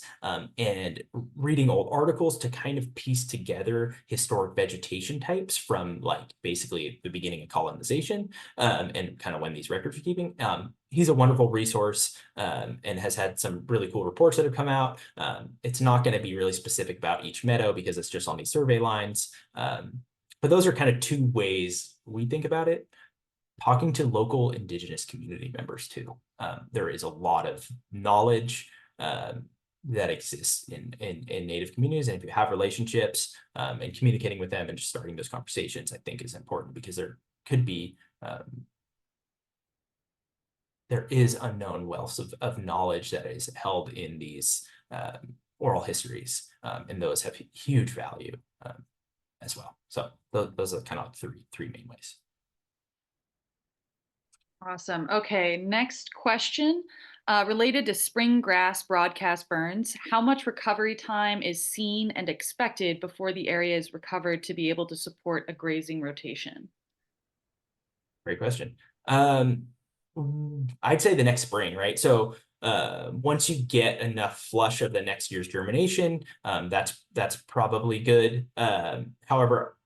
and reading old articles to kind of piece together historic vegetation types from like basically the beginning of colonization, and kind of when these records are keeping. He's a wonderful resource, and has had some really cool reports that have come out. It's not going to be really specific about each meadow because it's just on these survey lines. But those are kind of 2 ways we think about it. talking to local indigenous community members too. There is a lot of knowledge that exists in Native communities, and if you have relationships and communicating with them and just starting those conversations, I think is important, because there could be there is unknown wealths of knowledge that is held in these oral histories, and those have huge value as well. So those are kind of three main ways. Awesome. Okay, next question. Related to spring grass broadcast burns, how much recovery time is seen and expected before the area is recovered to be able to support a grazing rotation? Great question. I'd say the next spring, right? So once you get enough flush of the next year's germination, that's probably good. However,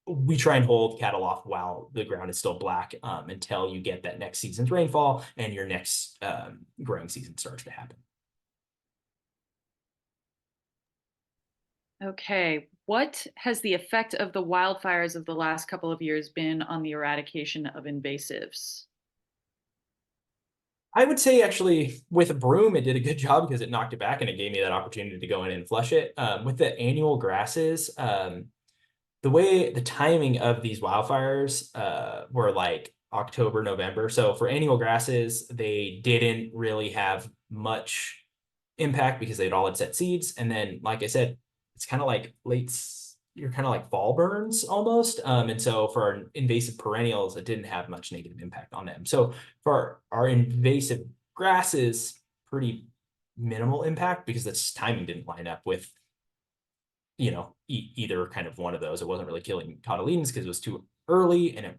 we try and hold cattle off while the ground is still black until you get that next season's rainfall and your next growing season starts to happen. Okay, what has the effect of the wildfires of the last couple of years been on the eradication of invasives? I would say actually with a broom, it did a good job because it knocked it back and it gave me that opportunity to go in and flush it. With the annual grasses, the way the timing of these wildfires were like October, November. So for annual grasses, they didn't really have much impact because they'd all had set seeds. And then, like I said, it's kind of like you're kind of like fall burns almost. And so for our invasive perennials, it didn't have much negative impact on them. So for our invasive grasses, pretty minimal impact because the timing didn't line up with, either kind of one of those. It wasn't really killing cotyledons because it was too early, and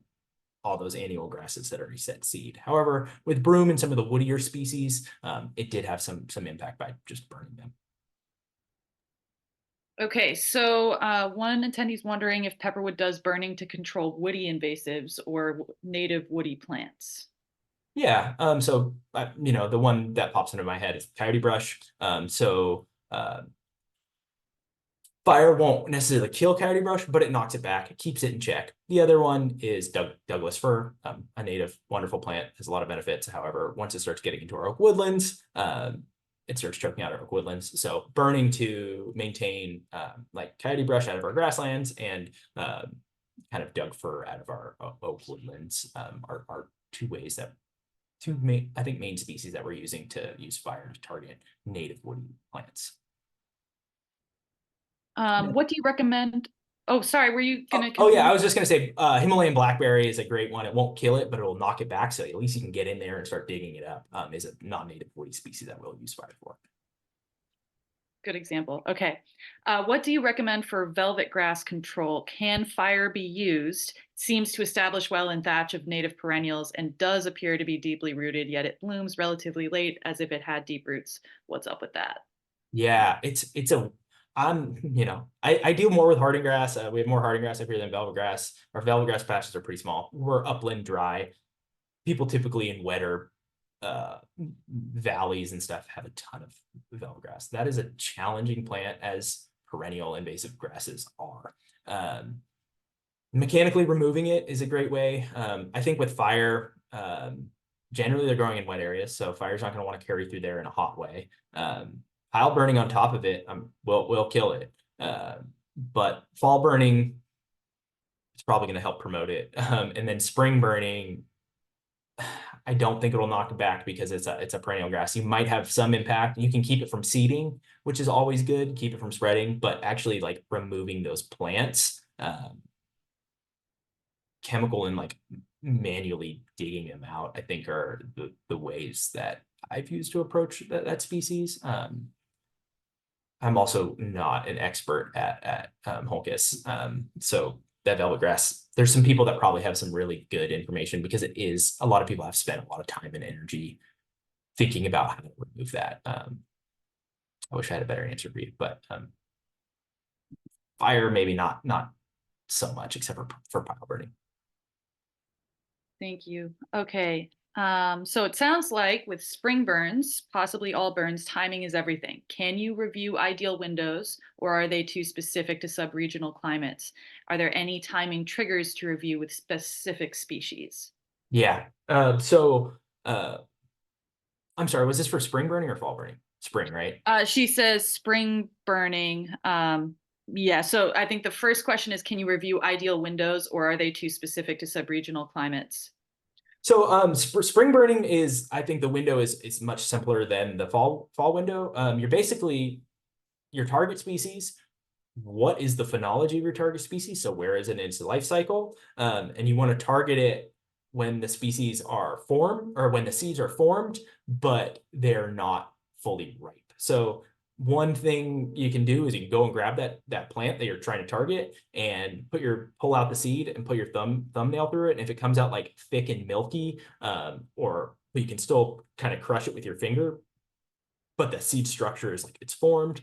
all those annual grasses that already set seed. However, with broom and some of the woodier species, it did have some impact by just burning them. Okay, so one attendee is wondering if Pepperwood does burning to control woody invasives or native woody plants. Yeah. So the one that pops into my head is coyote brush. Fire won't necessarily kill coyote brush, but it knocks it back. It keeps it in check. The other one is Douglas fir, a native wonderful plant, has a lot of benefits. However, once it starts getting into our oak woodlands, it starts choking out our oak woodlands. So burning to maintain like coyote brush out of our grasslands and kind of Doug fir out of our oak woodlands are two main species that we're using to use fire to target native woody plants. What do you recommend? Oh, sorry, were you gonna Oh yeah, continue? I was just gonna say Himalayan blackberry is a great one. It won't kill it, but it'll knock it back. So at least you can get in there and start digging it up. Is a non-native woody species that we'll use fire for. Good example. Okay. What do you recommend for velvet grass control? Can fire be used? It seems to establish well in thatch of native perennials and does appear to be deeply rooted, yet it blooms relatively late as if it had deep roots. What's up with that? Yeah, I deal more with harding grass. We have more harding grass up here than velvet grass. Our velvet grass patches are pretty small. We're upland dry. People typically in wetter valleys and stuff have a ton of velvet grass. That is a challenging plant, as perennial invasive grasses are. Mechanically removing it is a great way. I think with fire, generally they're growing in wet areas, so fire's not going to want to carry through there in a hot way. Pile burning on top of it will kill it. But fall burning is probably going to help promote it. And then spring burning, I don't think it'll knock it back because it's a perennial grass. You might have some impact. You can keep it from seeding, which is always good, keep it from spreading, but actually like removing those plants, chemical and like manually digging them out, I think are the ways that I've used to approach that species. I'm also not an expert at Holcus. So that velvet grass, there's some people that probably have some really good information because a lot of people have spent a lot of time and energy thinking about how to remove that. I wish I had a better answer for you, but fire, maybe not so much except for pile burning. Thank you. Okay. So it sounds like with spring burns, possibly all burns, timing is everything. Can you review ideal windows, or are they too specific to sub-regional climates? Are there any timing triggers to review with specific species? Yeah. Uh, I'm sorry, was this for spring burning or fall burning? Spring, right? She says spring burning. Yeah, so I think the first question is, can you review ideal windows, or are they too specific to subregional climates? So spring burning is, I think the window is much simpler than the fall window. You're basically your target species. What is the phenology of your target species? So where is it in its life cycle? And you want to target it when the species are formed or when the seeds are formed, but they're not fully ripe. So one thing you can do is you can go and grab that plant that you're trying to target and pull out the seed and put your thumbnail through it. And if it comes out like thick and milky, or you can still kind of crush it with your finger, but the seed structure is like it's formed,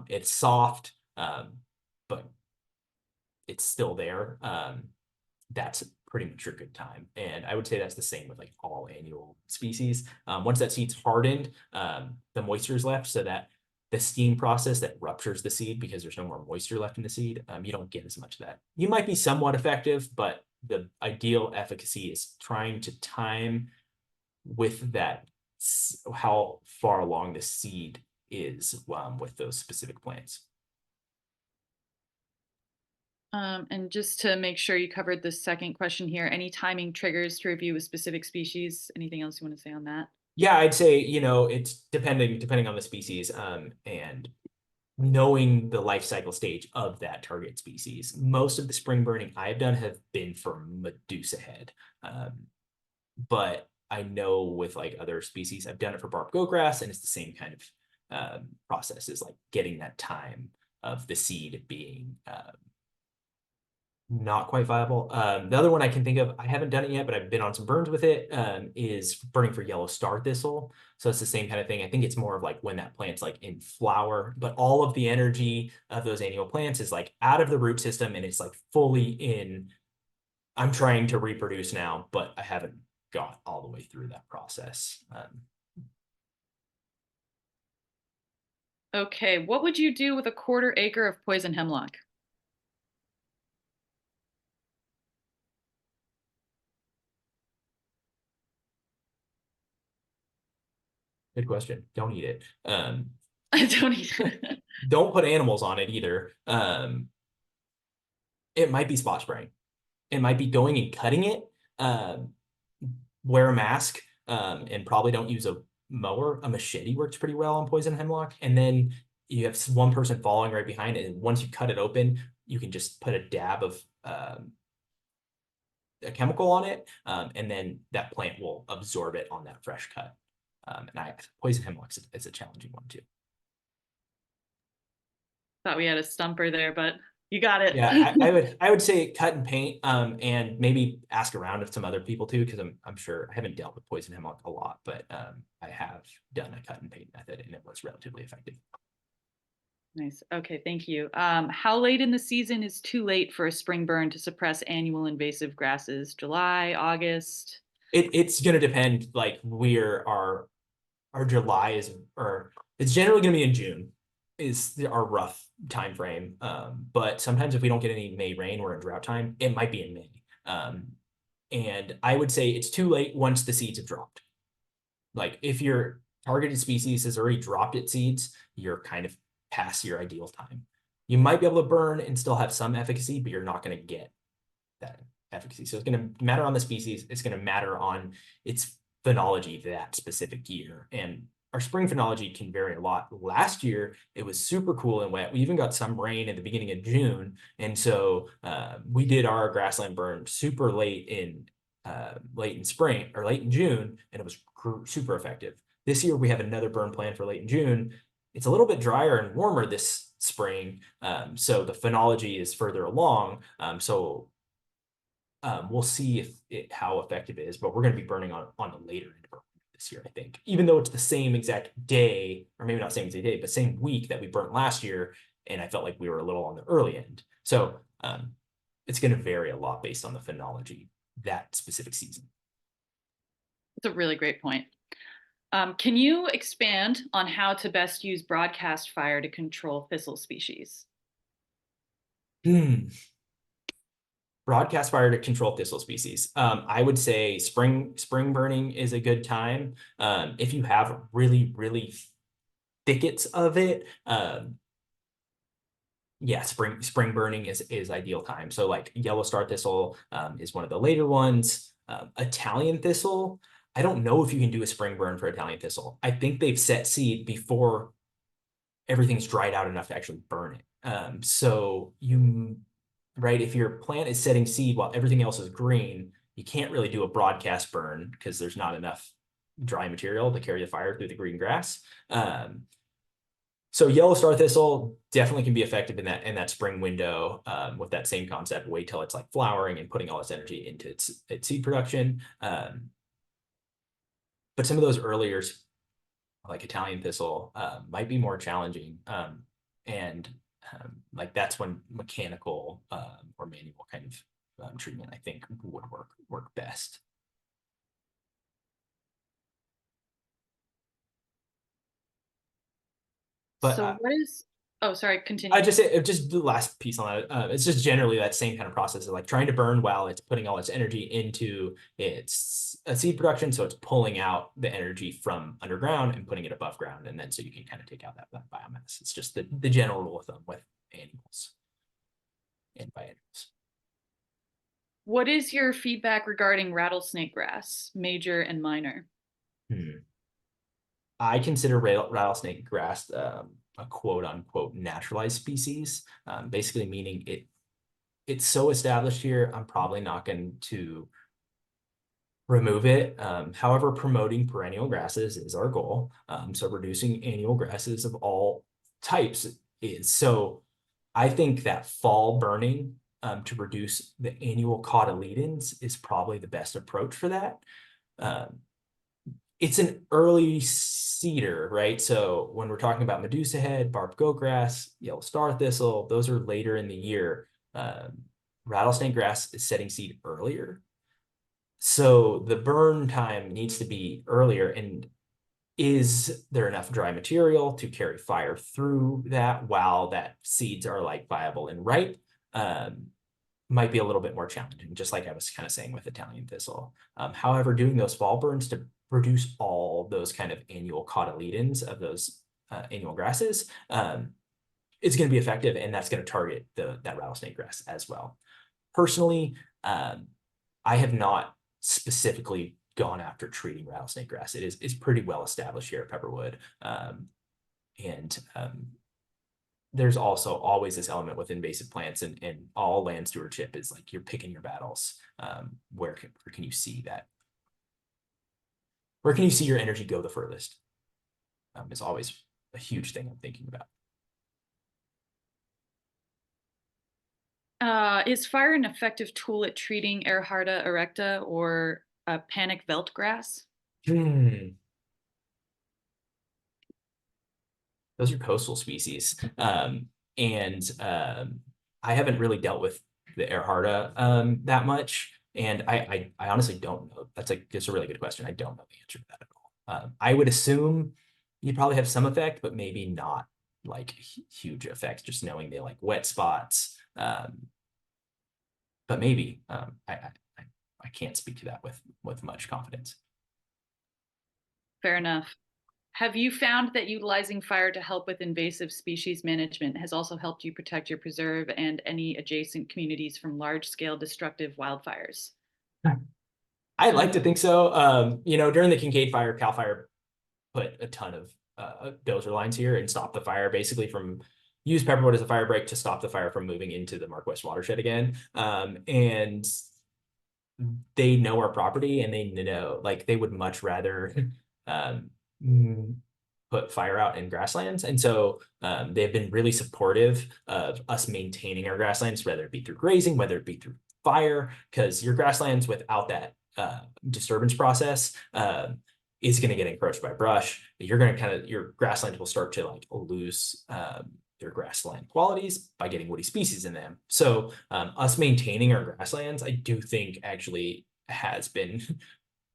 it's soft, but it's still there. That's pretty much your good time. And I would say that's the same with like all annual species. Once that seed's hardened, the moisture is left, so that the steam process that ruptures the seed because there's no more moisture left in the seed, you don't get as much of that. You might be somewhat effective, but the ideal efficacy is trying to time with that how far along the seed is, with those specific plants. And just to make sure you covered the second question here, any timing triggers to review a specific species? Anything else you want to say on that? Yeah, I'd say, it's depending on the species, and knowing the life cycle stage of that target species. Most of the spring burning I've done have been for Medusa head. But I know with like other species, I've done it for barb goatgrass, and it's the same kind of process, is like getting that time of the seed being not quite viable. The other one I can think of, I haven't done it yet, but I've been on some burns with it, is burning for yellow star thistle. So it's the same kind of thing. I think it's more of like when that plant's like in flower, but all of the energy of those annual plants is like out of the root system and it's like fully in. I'm trying to reproduce now, but I haven't got all the way through that process. Okay, what would you do with a quarter acre of poison hemlock? Good question. Don't eat it. I don't even. Don't put animals on it either. It might be spot spraying. It might be going and cutting it. Um, Wear a mask, and probably don't use a mower. A machete works pretty well on poison hemlock. And then you have one person following right behind it. And once you cut it open, you can just put a dab of a chemical on it, and then that plant will absorb it on that fresh cut. And poison hemlock is a challenging one too. Thought we had a stumper there, but you got it. Yeah, I would say cut and paint, and maybe ask around of some other people too, because I'm sure I haven't dealt with poison hemlock a lot, but I have done a cut and paint method and it was relatively effective. Nice. Okay, thank you. How late in the season is too late for a spring burn to suppress annual invasive grasses? July, August? It's gonna depend. Like our July is, or it's generally gonna be in June is our rough time frame. But sometimes if we don't get any May rain, we're in drought time. It might be in May. And I would say it's too late once the seeds have dropped. Like if your targeted species has already dropped its seeds, you're kind of past your ideal time. You might be able to burn and still have some efficacy, but you're not going to get that efficacy. So it's going to matter on the species. It's going to matter on its phenology that specific year. And our spring phenology can vary a lot. Last year, it was super cool and wet. We even got some rain at the beginning of June. And so we did our grassland burn super late in spring or late in June, and it was super effective. This year, we have another burn plan for late in June. It's a little bit drier and warmer this spring. So the phenology is further along. We'll see how effective it is, but we're going to be burning on the later end of this year, I think. Even though it's the same exact day, or maybe not same exact day, but same week that we burnt last year, and I felt like we were a little on the early end. So it's going to vary a lot based on the phenology that specific season. That's a really great point. Can you expand on how to best use broadcast fire to control thistle species? Hmm. broadcast fire to control thistle species. I would say spring burning is a good time. If you have really thickets of it, yeah, spring burning is ideal time. So like yellow star thistle is one of the later ones. Italian thistle, I don't know if you can do a spring burn for Italian thistle. I think they've set seed before everything's dried out enough to actually burn it. So you, right, if your plant is setting seed while everything else is green, you can't really do a broadcast burn because there's not enough dry material to carry the fire through the green grass. So yellow star thistle definitely can be effective in that spring window with that same concept. Wait till it's like flowering and putting all its energy into its seed production. But some of those earlier, like Italian thistle, might be more challenging. And like that's when mechanical or manual kind of treatment, I think, would work best. But So what is, oh, sorry, continue. I just the last piece on that. It's just generally that same kind of process of like trying to burn while it's putting all its energy into its seed production. So it's pulling out the energy from underground and putting it above ground. And then so you can kind of take out that biomass. It's just the general rule of thumb with animals and biennials. What is your feedback regarding rattlesnake grass, major and minor? I consider rattlesnake grass a quote unquote naturalized species, basically meaning it's so established here, I'm probably not going to remove it. However, promoting perennial grasses is our goal. So reducing annual grasses of all types is. So I think that fall burning to reduce the annual cotyledons is probably the best approach for that. It's an early cedar, right? So when we're talking about Medusa head, barb goatgrass, yellow star thistle, those are later in the year. Rattlesnake grass is setting seed earlier. So the burn time needs to be earlier. And is there enough dry material to carry fire through that while that seeds are like viable and ripe? Might be a little bit more challenging, just like I was kind of saying with Italian thistle. However, doing those fall burns to produce all those kind of annual cotyledons of those annual grasses is going to be effective, and that's going to target that rattlesnake grass as well. Personally, I have not specifically gone after treating rattlesnake grass. It's pretty well established here at Pepperwood, and there's also always this element with invasive plants, and all land stewardship is like you're picking your battles. Where can you see that? Where can you see your energy go the furthest? Is always a huge thing I'm thinking about. Is fire an effective tool at treating Ehrharta erecta or panic veldtgrass? Those are coastal species. And I haven't really dealt with the Ehrharta that much. And I honestly don't know. That's a really good question. I don't know the answer to that at all. I would assume you probably have some effect, but maybe not like huge effects, just knowing they like wet spots. But maybe I can't speak to that with much confidence. Fair enough. Have you found that utilizing fire to help with invasive species management has also helped you protect your preserve and any adjacent communities from large-scale destructive wildfires? I'd like to think so. During the Kincaid fire, CAL FIRE put a ton of dozer lines here and stopped the fire, basically use Pepperwood as a fire break to stop the fire from moving into the Mark West watershed again. And they know our property, and they know, like, they would much rather put fire out in grasslands. And so they've been really supportive of us maintaining our grasslands, whether it be through grazing, whether it be through fire, because your grasslands without that disturbance process is going to get encroached by brush. You're going to your grassland will start to like lose their grassland qualities by getting woody species in them. So us maintaining our grasslands, I do think actually has been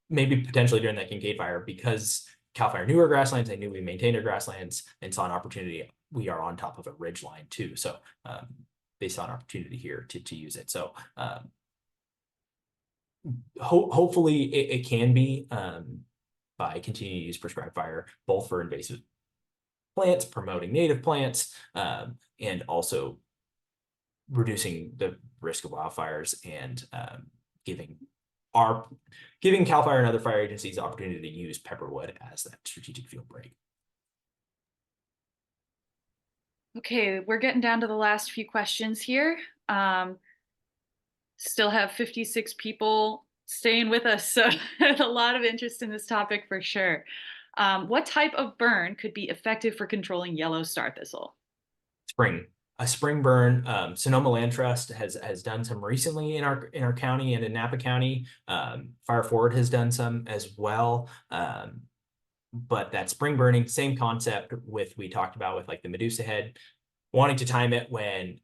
maybe potentially during that Kincaid fire, because CAL FIRE knew our grasslands, they knew we maintained our grasslands and saw an opportunity. We are on top of a ridge line too. So they saw an opportunity here to use it. So hopefully it can be by continuing to use prescribed fire, both for invasive plants, promoting native plants, and also reducing the risk of wildfires and giving CAL FIRE and other fire agencies the opportunity to use Pepperwood as that strategic field break. Okay, we're getting down to the last few questions here. Still have 56 people staying with us, so a lot of interest in this topic for sure. What type of burn could be effective for controlling yellow star thistle? A spring burn. Sonoma Land Trust has done some recently in our county and in Napa County. Fire Forward has done some as well. But that spring burning, same concept we talked about with like the Medusa head, wanting to time it when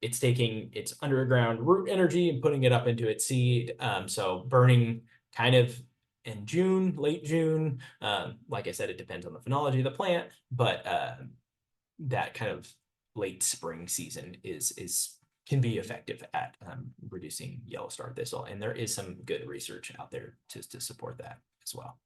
it's taking its underground root energy and putting it up into its seed. So burning kind of in June, late June. Like I said, it depends on the phenology of the plant, but that kind of late spring season can be effective at reducing yellow star thistle. And there is some good research out there to support that as well.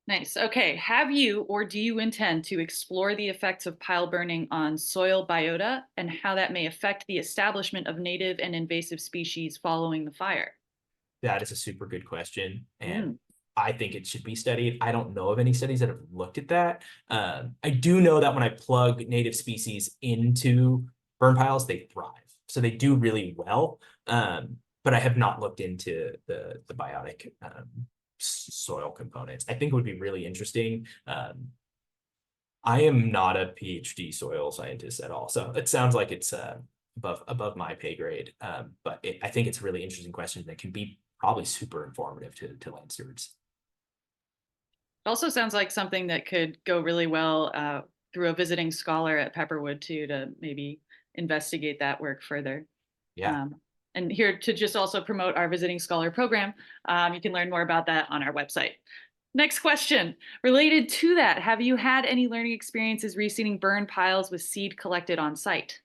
Nice. Okay. Have you or do you intend to explore the effects of pile burning on soil biota and how that may affect the establishment of native and invasive species following the fire? That is a super good question. And Mm. I think it should be studied. I don't know of any studies that have looked at that. I do know that when I plug native species into burn piles, they thrive. So they do really well. But I have not looked into the biotic soil components. I think it would be really interesting. I am not a PhD soil scientist at all, so it sounds like it's above my pay grade. But I think it's a really interesting question that can be probably super informative to land stewards. It also sounds like something that could go really well through a visiting scholar at Pepperwood too, to maybe investigate that work further. Yeah. Um, and here to just also promote our visiting scholar program, you can learn more about that on our website. Next question. Related to that, have you had any learning experiences reseeding burn piles with seed collected on site?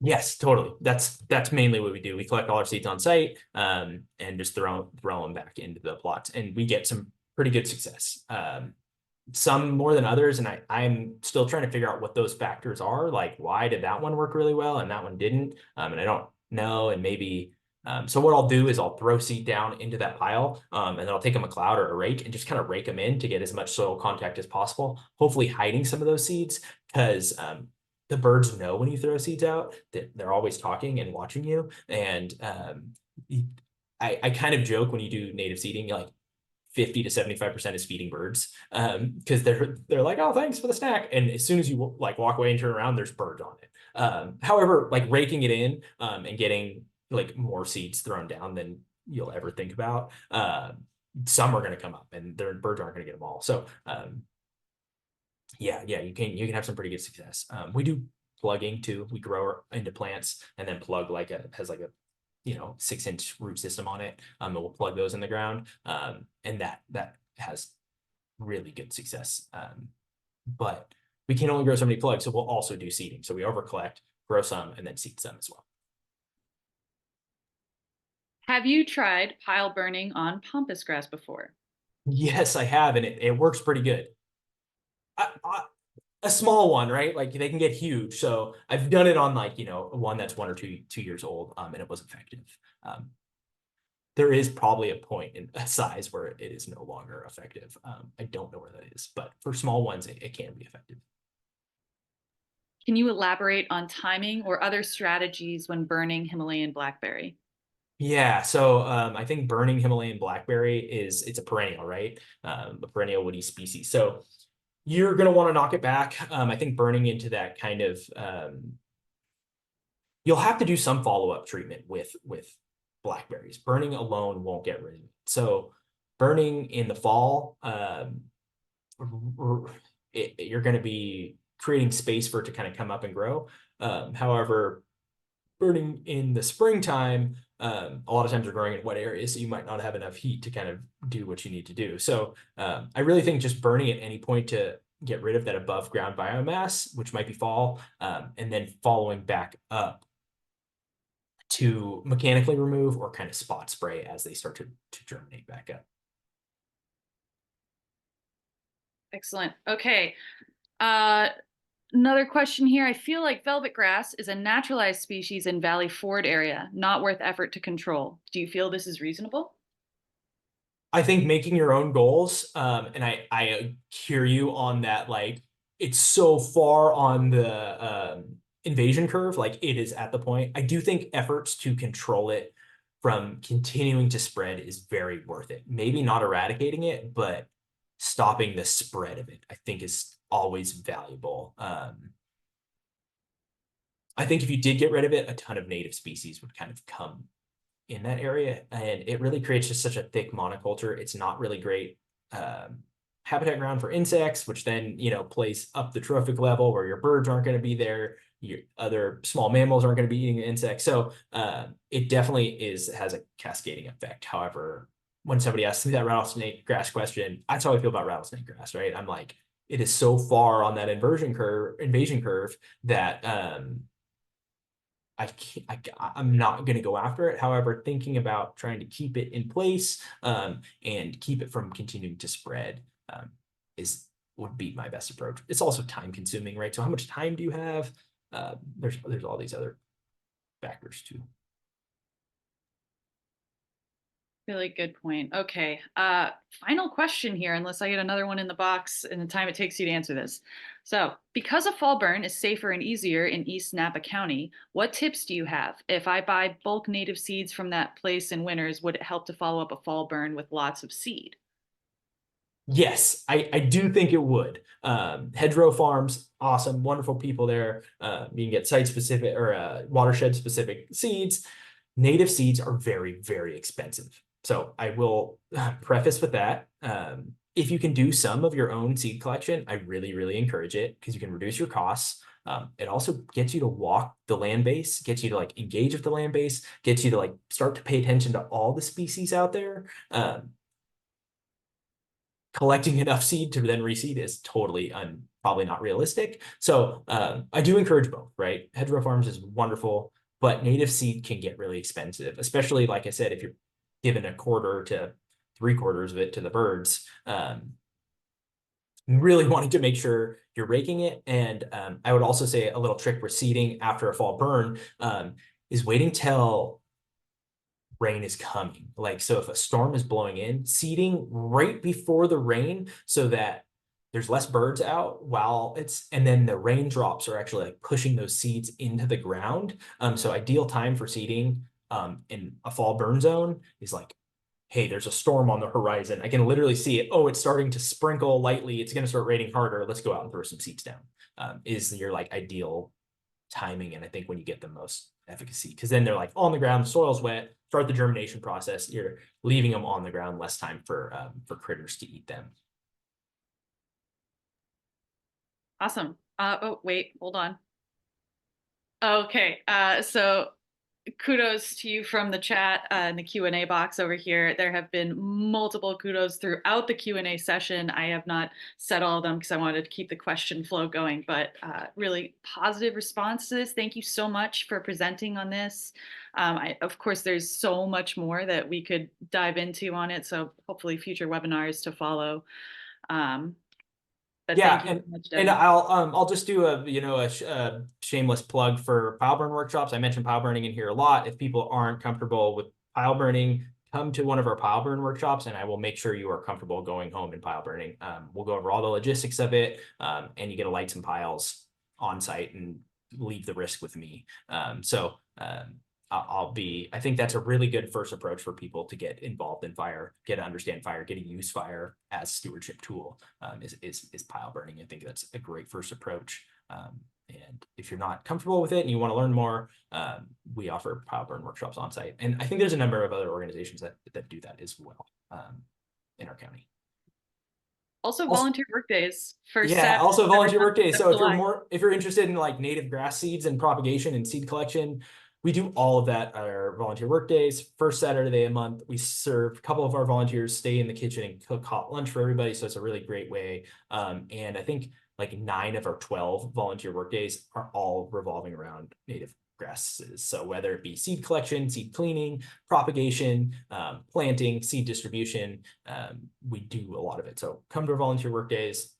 Yes, totally. That's mainly what we do. We collect all our seeds on site and just throw them back into the plots, and we get some pretty good success. Some more than others, and I'm still trying to figure out what those factors are. Like, why did that one work really well and that one didn't? And I don't know. And maybe so what I'll do is I'll throw seed down into that pile, and then I'll take a McLeod or a rake and just kind of rake them in to get as much soil contact as possible, hopefully hiding some of those seeds, because the birds know when you throw seeds out that they're always talking and watching you. And I kind of joke when you do native seeding, like 50 to 75% is feeding birds, because they're like, oh, thanks for the snack. And as soon as you like walk away and turn around, there's birds on it. However, like raking it in and getting like more seeds thrown down than you'll ever think about, some are going to come up and their birds aren't going to get them all. So yeah, you can have some pretty good success. We do plugging too. We grow into plants and then plug has like a 6-inch root system on it. And we'll plug those in the ground. And that has really good success. But we can only grow so many plugs, so we'll also do seeding. So we over collect, grow some, and then seed some as well. Have you tried pile burning on pampas grass before? Yes, I have, and it works pretty good. A small one, right? Like they can get huge. So I've done it on like, one that's 1 or 2 years old, and it was effective. There is probably a point in a size where it is no longer effective. I don't know where that is, but for small ones, it can be effective. Can you elaborate on timing or other strategies when burning Himalayan blackberry? Yeah, so I think burning Himalayan blackberry it's a perennial, right? A perennial woody species. So you're going to want to knock it back. I think burning into that kind of, you'll have to do some follow-up treatment with blackberries. Burning alone won't get rid of it. So burning in the fall, you're going to be creating space for it to kind of come up and grow. However, burning in the springtime, a lot of times they're growing in wet areas, so you might not have enough heat to kind of do what you need to do. So I really think just burning at any point to get rid of that above ground biomass, which might be fall, and then following back up to mechanically remove or kind of spot spray as they start to germinate back up. Excellent. Okay. Uh, Another question here. I feel like velvet grass is a naturalized species in Valley Ford area, not worth effort to control. Do you feel this is reasonable? I think making your own goals, and I hear you on that. Like it's so far on the invasion curve, like it is at the point. I do think efforts to control it from continuing to spread is very worth it. Maybe not eradicating it, but stopping the spread of it, I think is always valuable. I think if you did get rid of it, a ton of native species would kind of come in that area, and it really creates just such a thick monoculture. It's not really great habitat ground for insects, which then plays up the trophic level where your birds aren't going to be there, your other small mammals aren't going to be eating the insects. So it definitely has a cascading effect. However, when somebody asks me that rattlesnake grass question, that's how I feel about rattlesnake grass, right? I'm like, it is so far on that invasion curve that I'm not going to go after it. However, thinking about trying to keep it in place and keep it from continuing to spread would be my best approach. It's also time consuming, right? So how much time do you have? There's all these other factors too. Really good point. Okay. Final question here, unless I get another one in the box in the time it takes you to answer this. So, because a fall burn is safer and easier in East Napa County, what tips do you have? If I buy bulk native seeds from that place in winters, would it help to follow up a fall burn with lots of seed? Yes, I do think it would. Hedgerow Farms, awesome, wonderful people there. You can get site specific or watershed specific seeds. Native seeds are very, very expensive. So I will preface with that. If you can do some of your own seed collection, I really, really encourage it because you can reduce your costs. It also gets you to walk the land base, gets you to like engage with the land base, gets you to like start to pay attention to all the species out there. Collecting enough seed to then reseed is totally probably not realistic. So I do encourage both, right? Hedgerow Farms is wonderful, but native seed can get really expensive, especially like I said, if you're given a quarter to 3/4 of it to the birds. Really wanting to make sure you're raking it. And I would also say a little trick for seeding after a fall burn is waiting till rain is coming. Like, so if a storm is blowing in, seeding right before the rain so that there's less birds out while and then the raindrops are actually like pushing those seeds into the ground. So ideal time for seeding in a fall burn zone is like, hey, there's a storm on the horizon. I can literally see it. Oh, it's starting to sprinkle lightly. It's going to start raining harder. Let's go out and throw some seeds down. Is your like ideal timing, and I think when you get the most efficacy, because then they're like on the ground, the soil's wet, start the germination process, you're leaving them on the ground, less time for critters to eat them. Awesome. Oh, wait, hold on. Okay. So kudos to you from the chat in the Q&A box over here. There have been multiple kudos throughout the Q&A session. I have not said all of them because I wanted to keep the question flow going, but really positive responses. Thank you so much for presenting on this. Of course, there's so much more that we could dive into on it, so hopefully future webinars to follow. But Yeah, thank you so much, and Devyn. I'll just do a shameless plug for pile burn workshops. I mentioned pile burning in here a lot. If people aren't comfortable with pile burning, come to one of our pile burn workshops, and I will make sure you are comfortable going home and pile burning. We'll go over all the logistics of it, and you get to light some piles on site and leave the risk with me. I think that's a really good first approach for people to get involved in fire, get to understand fire, get to use fire as stewardship tool is pile burning. I think that's a great first approach. And if you're not comfortable with it and you want to learn more, we offer pile burn workshops on site. And I think there's a number of other organizations that do that as well in our county. Also, volunteer work days for Yeah, Saturday, also every volunteer month work days. of So July. if you're interested in like native grass seeds and propagation and seed collection, we do all of that at our volunteer work days. First Saturday a month, we serve a couple of our volunteers stay in the kitchen and cook hot lunch for everybody. So it's a really great way. And I think like 9 of our 12 volunteer work days are all revolving around native grasses. So whether it be seed collection, seed cleaning, propagation, planting, seed distribution, we do a lot of it. So come to our volunteer work days,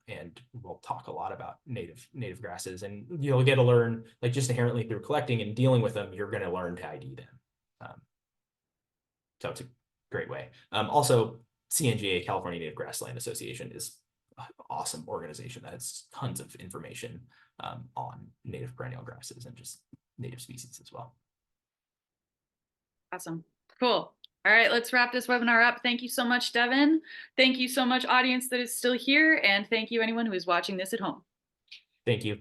and we'll talk a lot about native grasses, and you'll get to learn, like, just inherently through collecting and dealing with them, you're going to learn to ID them. So it's a great way. Also, CNGA, California Native Grassland Association, is an awesome organization that has tons of information on native perennial grasses and just native species as well. Awesome. Cool. All right, let's wrap this webinar up. Thank you so much, Devyn. Thank you so much, audience that is still here. And thank you, anyone who is watching this at home. Thank you.